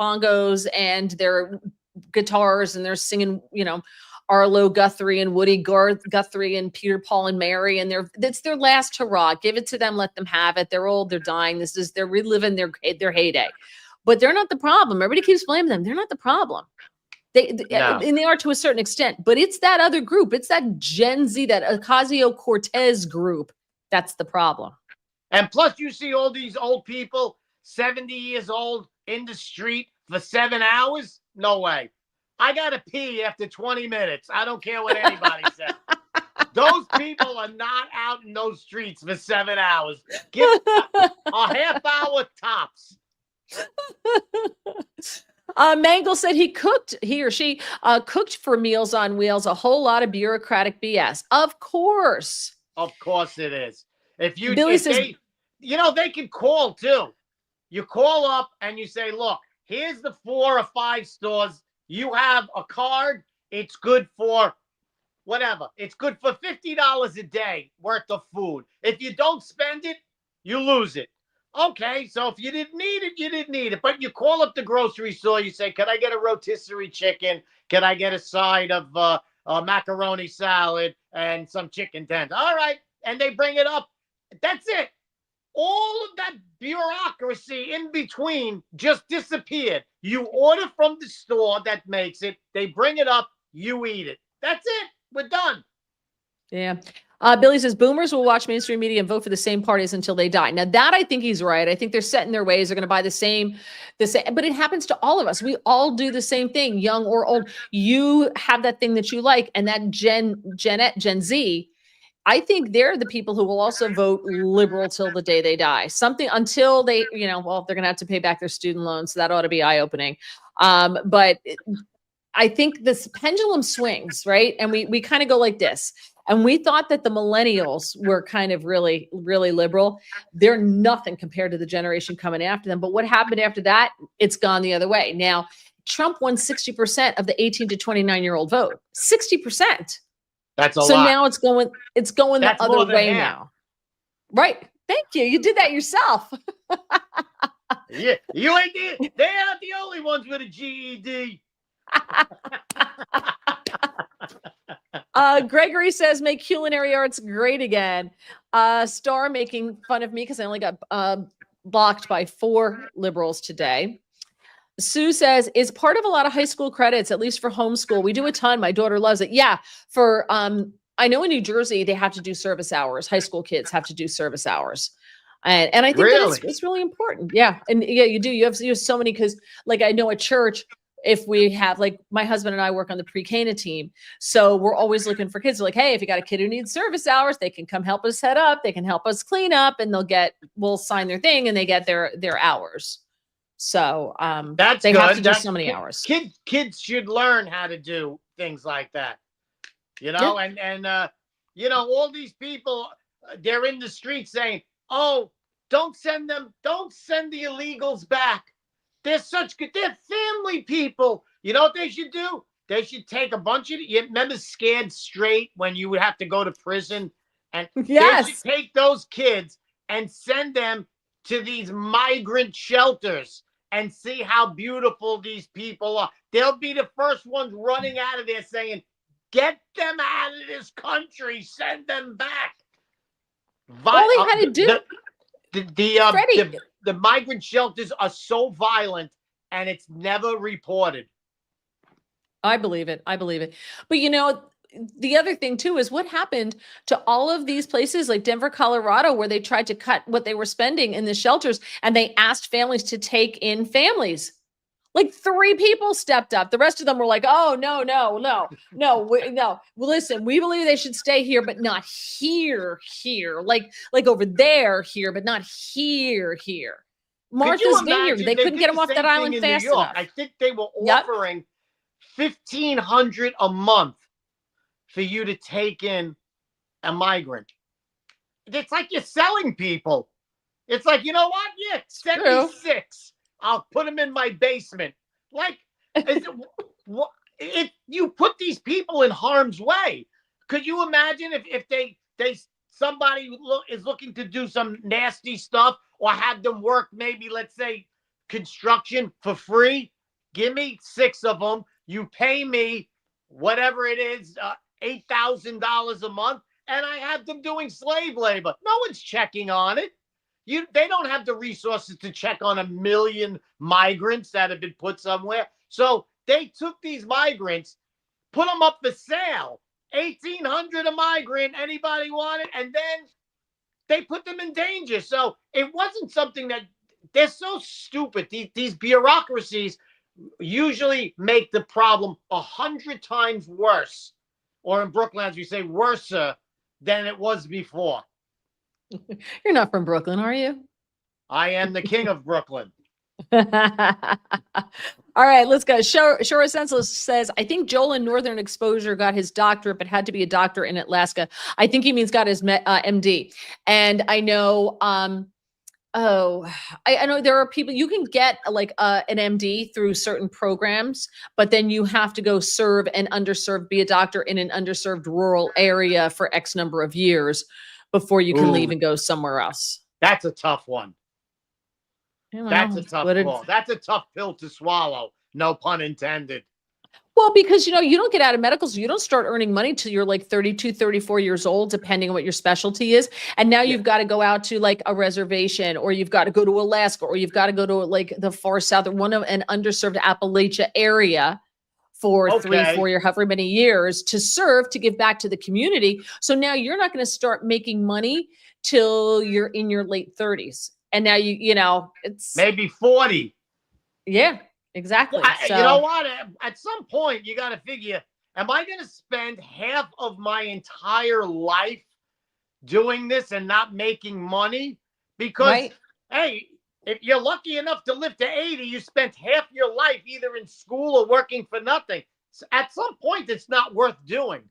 bongos and their guitars and they're singing Arlo Guthrie and Woody Guthrie and Peter, Paul and Mary. And it's their last hurrah. Give it to them. Let them have it. They're old. They're dying. They're reliving their heyday, but they're not the problem. Everybody keeps blaming them. They're not the problem. And they are to a certain extent, but it's that other group. It's that Gen Z, that Ocasio-Cortez group. That's the problem. And plus you see all these old people, 70 years old in the street for 7 hours. No way. I got to pee after 20 minutes. I don't care what anybody says. Those people are not out in those streets for 7 hours. Give a half hour tops. Mangle said he or she cooked for Meals on Wheels a whole lot of bureaucratic BS. Of course it is. they can call too. You call up and you say, look, here's the 4 or 5 stores. You have a card. It's good for whatever. It's good for $50 a day worth of food. If you don't spend it, you lose it. Okay, so if you didn't need it, you didn't need it. But you call up the grocery store. You say, can I get a rotisserie chicken? Can I get a side of macaroni salad and some chicken tenders? All right. And they bring it up. That's it. All of that bureaucracy in between just disappeared. You order from the store that makes it. They bring it up. You eat it. That's it. We're done. Yeah. Billy says boomers will watch mainstream media and vote for the same parties until they die. Now that I think he's right. I think they're set in their ways. They're going to buy the same, but it happens to all of us. We all do the same thing, young or old. You have that thing that you like, and that Gen Z, I think they're the people who will also vote liberal till the day they die. Something until they, well, they're going to have to pay back their student loans. So that ought to be eye-opening. But I think this pendulum swings, right? And we kind of go like this. And we thought that the millennials were kind of really, really liberal. They're nothing compared to the generation coming after them. But what happened after that? It's gone the other way. Now, Trump won 60% of the 18 to 29-year-old vote. 60%. That's a lot. So now it's going That's the other more than way half. now. Right. Thank you. You did that yourself. Yeah, you ain't they aren't the only ones with a GED. Gregory says, make culinary arts great again. Star making fun of me because I only got blocked by 4 liberals today. Sue says, is part of a lot of high school credits, at least for homeschool. We do a ton. My daughter loves it. Yeah. For, I know in New Jersey, they have to do service hours. High school kids have to do service hours. And I think that it's really important. Yeah. And yeah, you do. You have so many, because like I know at church, if we have, like, my husband and I work on the pre-Cana team. So we're always looking for kids. We're like, hey, if you got a kid who needs service hours, they can come help us set up. They can help us clean up, and we'll sign their thing and they get their hours. So that's they good. have to do so many hours. Kids should learn how to do things like that. And all these people, they're in the street saying, oh, don't send the illegals back. They're family people. You know what they should do? They should take a bunch of, you remember Scared Straight, when you would have to go to prison? And yes, they should take those kids and send them to these migrant shelters and see how beautiful these people are. They'll be the first ones running out of there saying, get them out of this country, send them back. All they had to do. The migrant shelters are so violent, and it's never reported. I believe it. But the other thing too is what happened to all of these places like Denver, Colorado, where they tried to cut what they were spending in the shelters, and they asked families to take in families. Like 3 people stepped up. The rest of them were like, oh, no. Well, listen, we believe they should stay here, but not here. Like over there, here, but not here. Martha's Vineyard, they couldn't get them off that island fast enough. I think they were offering $1,500 a month for you to take in a migrant. It's like you're selling people. It's like, you know what? Yeah, send me 6. I'll put them in my basement. Like, if you put these people in harm's way, could you imagine if somebody is looking to do some nasty stuff, or have them work maybe, let's say, construction for free? Give me 6 of them. You pay me whatever it is, $8,000 a month, and I have them doing slave labor. No one's checking on it. They don't have the resources to check on 1 million migrants that have been put somewhere. So they took these migrants, put them up for sale, $1,800 a migrant. Anybody want it? And then they put them in danger. So it wasn't something that they're so stupid. These bureaucracies usually make the problem 100 times worse, or in Brooklyn, as we say, worse than it was before. You're not from Brooklyn, are you? I am the king of Brooklyn. All right, let's go. Shora Senseless says, I think Joel in Northern Exposure got his doctorate, but had to be a doctor in Alaska. I think he means got his MD. And I know Oh, I know there are people you can get like an MD through certain programs, but then you have to go serve an underserved, be a doctor in an underserved rural area for X number of years before you can leave Ooh, and go somewhere else. that's a tough one. Yeah, That's well, a tough what call. That's a tough pill to swallow. No pun intended. well, because you don't get out of medical school, you don't start earning money till you're like 32, 34 years old, depending on what your specialty is. And now Yeah. you've got to go out to like a reservation, or you've got to go to Alaska, or you've got to go to like the far south or one of an underserved Appalachia area for three, Okay. 4 year, however many years to serve, to give back to the community. So now you're not going to start making money till you're in your late 30s. And now it's Maybe 40. yeah, exactly. You know So what? At some point, you got to figure, am I going to spend half of my entire life doing this and not making money? Because, right. hey, if you're lucky enough to live to 80, you spent half your life either in school or working for nothing. So at some point, it's not worth doing.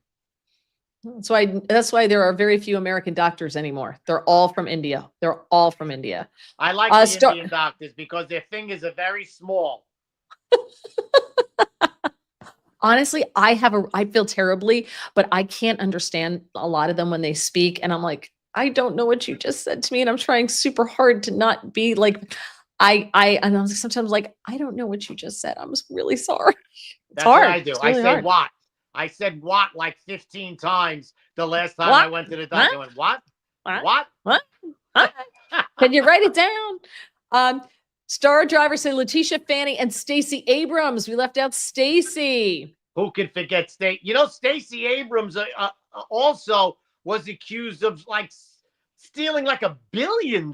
That's why there are very few American doctors anymore. They're all from India. They're all from India. I like the Star Indian doctors because their fingers are very small. Honestly, I feel terribly, but I can't understand a lot of them when they speak. And I'm like, I don't know what you just said to me. And I'm trying super hard to not be like, and I'm sometimes like, I don't know what you just said. I'm just really sorry. It's That's what hard. I do. It's I really say hard. what. I said what like 15 times the last time I What? went to the doctor. I went, what? What? What? What? What? Can you write it down? Star driver say Letitia Fanning and Stacey Abrams. We left out Stacey. Who can forget Stacey? You know, Stacey Abrams also was accused of like stealing like $1 billion.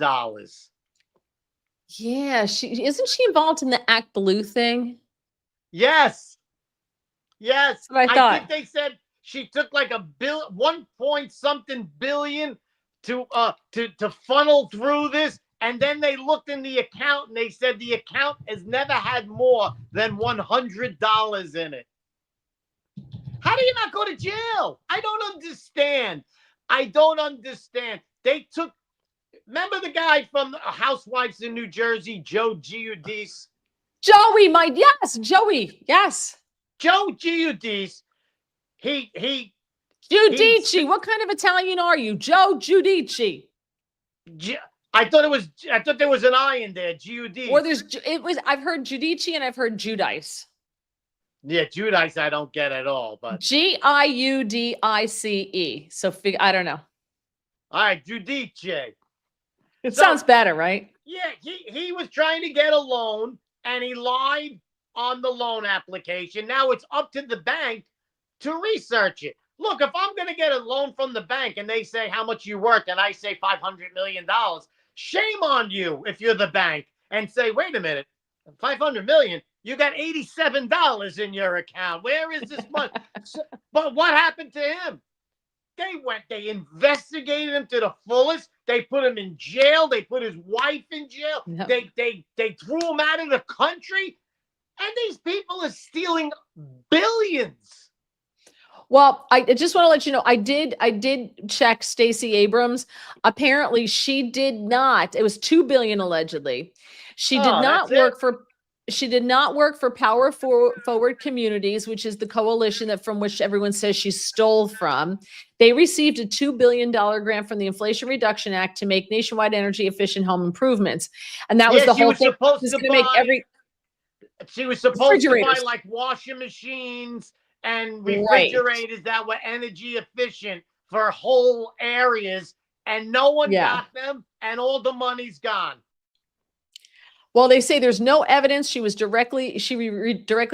Yeah, isn't she involved in the Act Blue thing? Yes. Yes. That's what I I thought. think they said she took like 1 point something billion to funnel through this. And then they looked in the account and they said the account has never had more than $100 in it. How do you not go to jail? I don't understand. I don't understand. They took, remember the guy from Housewives in New Jersey, Joe Giudice? Joey, Joey, yes. Joe Giudice, he Giudice, what kind of Italian are you? Joe Giudice. I thought there was an I in there, Giudice. Or I've heard Giudice and I've heard Judice. Yeah, Judice I don't get at all, but Giudice. So I don't know. All right, Giudice. It sounds better, right? Yeah, he was trying to get a loan and he lied on the loan application. Now it's up to the bank to research it. Look, if I'm going to get a loan from the bank and they say how much you worth and I say $500 million, shame on you if you're the bank and say, wait a minute, 500 million, you got $87 in your account. Where is this money? But what happened to him? They investigated him to the fullest. They put him in jail. They put his wife in jail. Yep. They threw him out of the country. And these people are stealing billions. Well, I just want to let you know, I did check Stacey Abrams. Apparently she did not, it was 2 billion allegedly. She did not work for Power Forward Communities, which is the coalition from which everyone says she stole from. They received a $2 billion grant from the Inflation Reduction Act to make nationwide energy efficient home improvements. And that was the whole thing. She was supposed to buy like washing machines and refrigerators that were energy efficient for whole areas, and no one got them, and all the money's gone. Well, they say there's no evidence she directly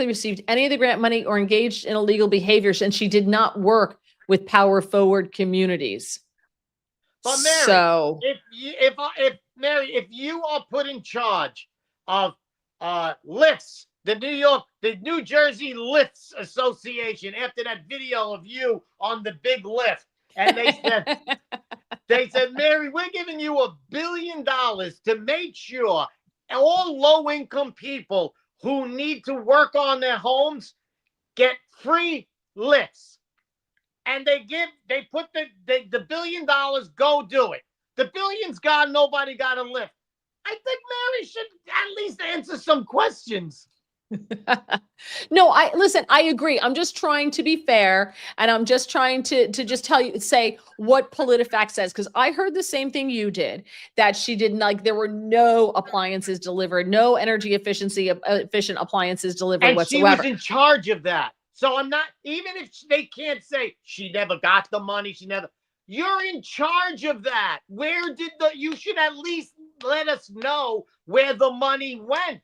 received any of the grant money or engaged in illegal behaviors, and she did not work with Power Forward Communities. But Mary, so if you are put in charge of lifts, the New Jersey Lifts Association, after that video of you on the big lift, and they said, Mary, we're giving you $1 billion to make sure all low-income people who need to work on their homes get free lifts. And they put the $1 billion, go do it. The billion's gone, nobody got a lift. I think Mary should at least answer some questions. No, I agree. I'm just trying to be fair, and I'm just trying to just say what PolitiFact says, because I heard the same thing you did, that she didn't like, there were no appliances delivered, no energy efficient appliances delivered And she was whatsoever. in charge of that. So I'm not, even if they can't say she never got the money, you're in charge of that. You should at least let us know where the money went.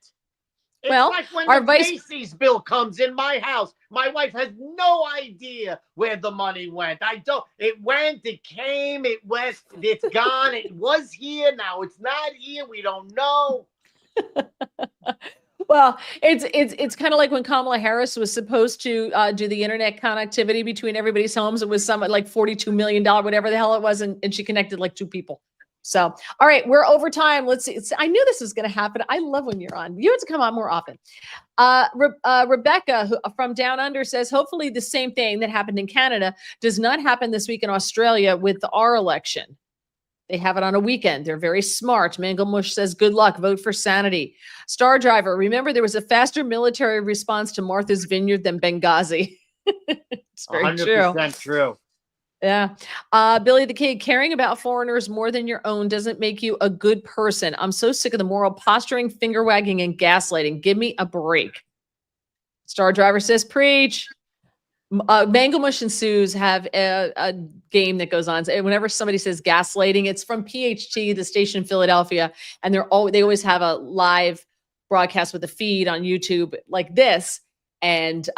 It's Well, like when our the vice Macy's bill comes in my house. My wife has no idea where the money went. It went, it came, it went, it's gone. It was here. Now it's not here. We don't know. Well, it's kind of like when Kamala Harris was supposed to do the internet connectivity between everybody's homes. It was something like $42 million, whatever the hell it was, and she connected like 2 people. So, all right, we're over time. Let's see. I knew this was going to happen. I love when you're on. You have to come on more often. Rebecca from Down Under says, hopefully the same thing that happened in Canada does not happen this week in Australia with our election. They have it on a weekend. They're very smart. Manglemush says, good luck. Vote for sanity. Star Driver, remember there was a faster military response to Martha's Vineyard than Benghazi. It's very 100% true. Yeah. Billy the Kid, caring about foreigners more than your own doesn't make you a good person. I'm so sick of the moral posturing, finger wagging, and gaslighting. Give me a break. Star Driver says, preach. Manglemush and Sue's have a game that goes on. Whenever somebody says gaslighting, it's from PHT, the station in Philadelphia, and they always have a live broadcast with a feed on YouTube like this, and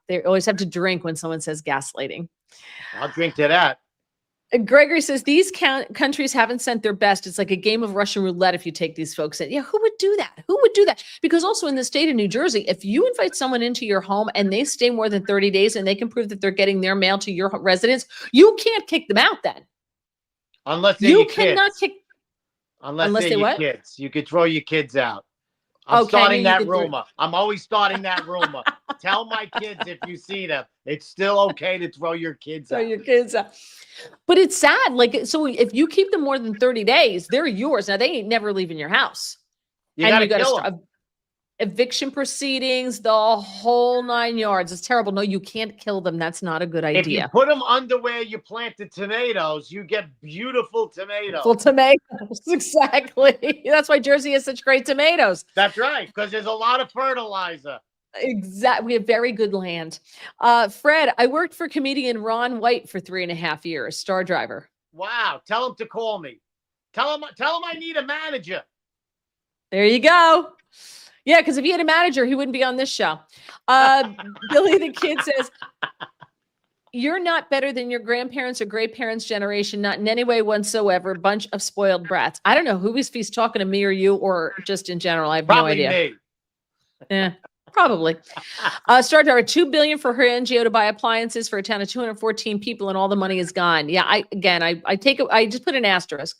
they always have to drink when someone says gaslighting. I'll drink to that. Gregory says these countries haven't sent their best. It's like a game of Russian roulette if you take these folks in. Yeah, who would do that? Who would do that? Because also in the state of New Jersey, if you invite someone into your home and they stay more than 30 days and they can prove that they're getting their mail to your residence, you can't kick them out then. Unless they're you your cannot kids. kick. Unless they're your what? kids. You could throw your kids out. I'm Okay, starting that rumor. I'm always starting that rumor. Tell my kids if you see them, it's still okay to throw your kids out. Your kids out. But it's sad. Like, so if you keep them more than 30 days, they're yours. Now they ain't never leaving your house. You got to kill them. Eviction proceedings, the whole 9 yards. It's terrible. No, you can't kill them. That's not a good idea. If you put them under where you planted tomatoes, you get beautiful tomatoes. Beautiful tomatoes, exactly. That's why Jersey has such great tomatoes. That's right, because there's a lot of fertilizer. Exactly. We have very good land. Fred, I worked for comedian Ron White for 3.5 years. Star Driver. Wow. Tell him to call me. Tell him I need a manager. There you go. Yeah, because if he had a manager, he wouldn't be on this show. Billy the Kid says, you're not better than your grandparents or great parents' generation, not in any way whatsoever. Bunch of spoiled brats. I don't know who he's talking to, me or you, or just in general. I have no idea. Me. Yeah, probably. Star Driver, $2 billion for her NGO to buy appliances for a town of 214 people, and all the money is gone. Yeah, I take it. I just put an asterisk.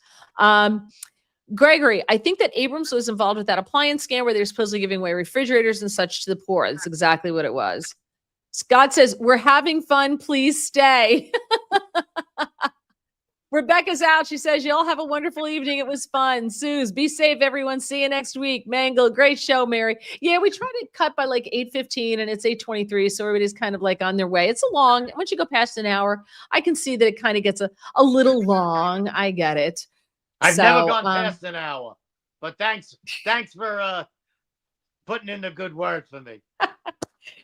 Gregory, I think that Abrams was involved with that appliance scam where they were supposedly giving away refrigerators and such to the poor. That's exactly what it was. Scott says, we're having fun. Please stay. Rebecca's out. She says, y'all have a wonderful evening. It was fun. Suze, be safe, everyone. See you next week. Mangle, great show, Mary. Yeah, we try to cut by like 8:15 and it's 8:23. So everybody's kind of like on their way. It's a long, once you go past an hour, I can see that it kind of gets a little long. I get it. I've never gone past an hour, but thanks for putting in a good word for me.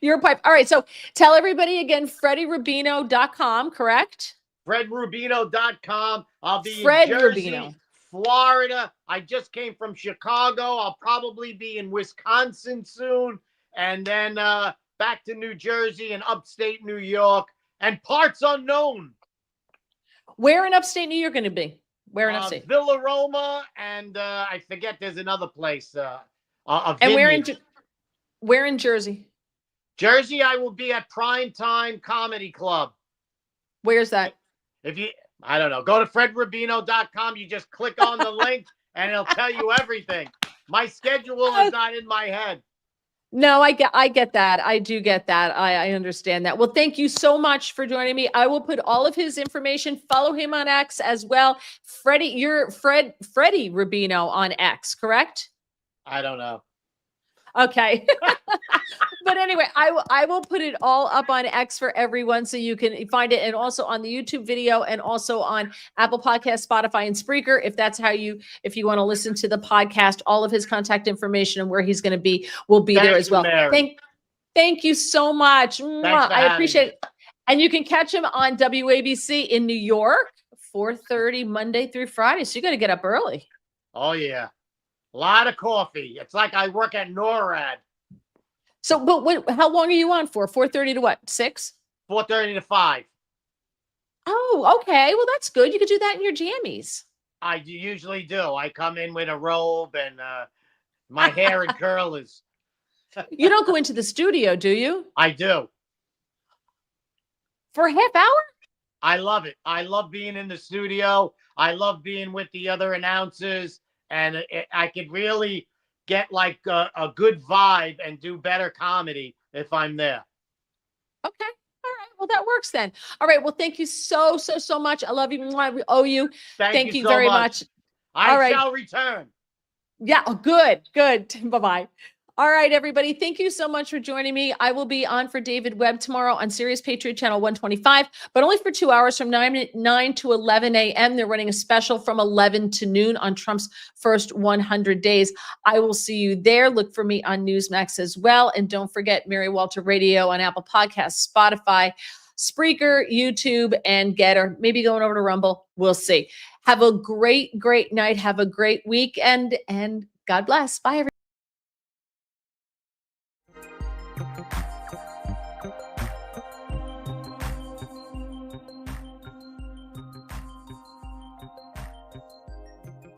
You're a pipe. All right. So tell everybody again, FreddyRubino.com, correct? FredRubino.com. I'll be Fred in Jersey, Rubino. Florida. I just came from Chicago. I'll probably be in Wisconsin soon. And then back to New Jersey and upstate New York and parts unknown. Where in upstate New York going to be? Where in upstate? Villa Roma, and I forget there's another place. And where in Jersey? Jersey, I will be at Prime Time Comedy Club. Where's that? I don't know. Go to FredRubino.com. You just click on the link, and it'll tell you everything. My schedule is not in my head. No, I get that. I do get that. I understand that. Well, thank you so much for joining me. I will put all of his information. Follow him on X as well. Freddie, you're Freddie Rubino on X, correct? I don't know. Okay. But anyway, I will put it all up on X for everyone so you can find it, and also on the YouTube video, and also on Apple Podcast, Spotify, and Spreaker. If you want to listen to the podcast, all of his contact information and where he's going to be will be there Thank as you, well. Mary. Thank you so much. for I having appreciate me. it. And you can catch him on WABC in New York, 4:30 Monday through Friday. So you got to get up early. Oh yeah, a lot of coffee. It's like I work at NORAD. So, but how long are you on for? 4:30 to what? 6? 4:30 to 5. Oh, okay. Well, that's good. You could do that in your jammies. I usually do. I come in with a robe and my hair and curlers. You don't go into the studio, do you? I do. For a half hour? I love it. I love being in the studio. I love being with the other announcers, and I could really get like a good vibe and do better comedy if I'm there. Okay. All right. Well, that works then. All right. Well, thank you so much. I love you. We owe you. Thank you so very much. I All right. shall return. Yeah. Good. Bye-bye. All right, everybody. Thank you so much for joining me. I will be on for David Webb tomorrow on Sirius Patriot Channel 125, but only for 2 hours from 9 to 11 a.m. They're running a special from 11 to noon on Trump's first 100 days. I will see you there. Look for me on Newsmax as well. And don't forget Mary Walter Radio on Apple Podcasts, Spotify, Spreaker, YouTube, and Getter. Maybe going over to Rumble. We'll see. Have a great night. Have a great weekend, and God bless. Bye, everybody.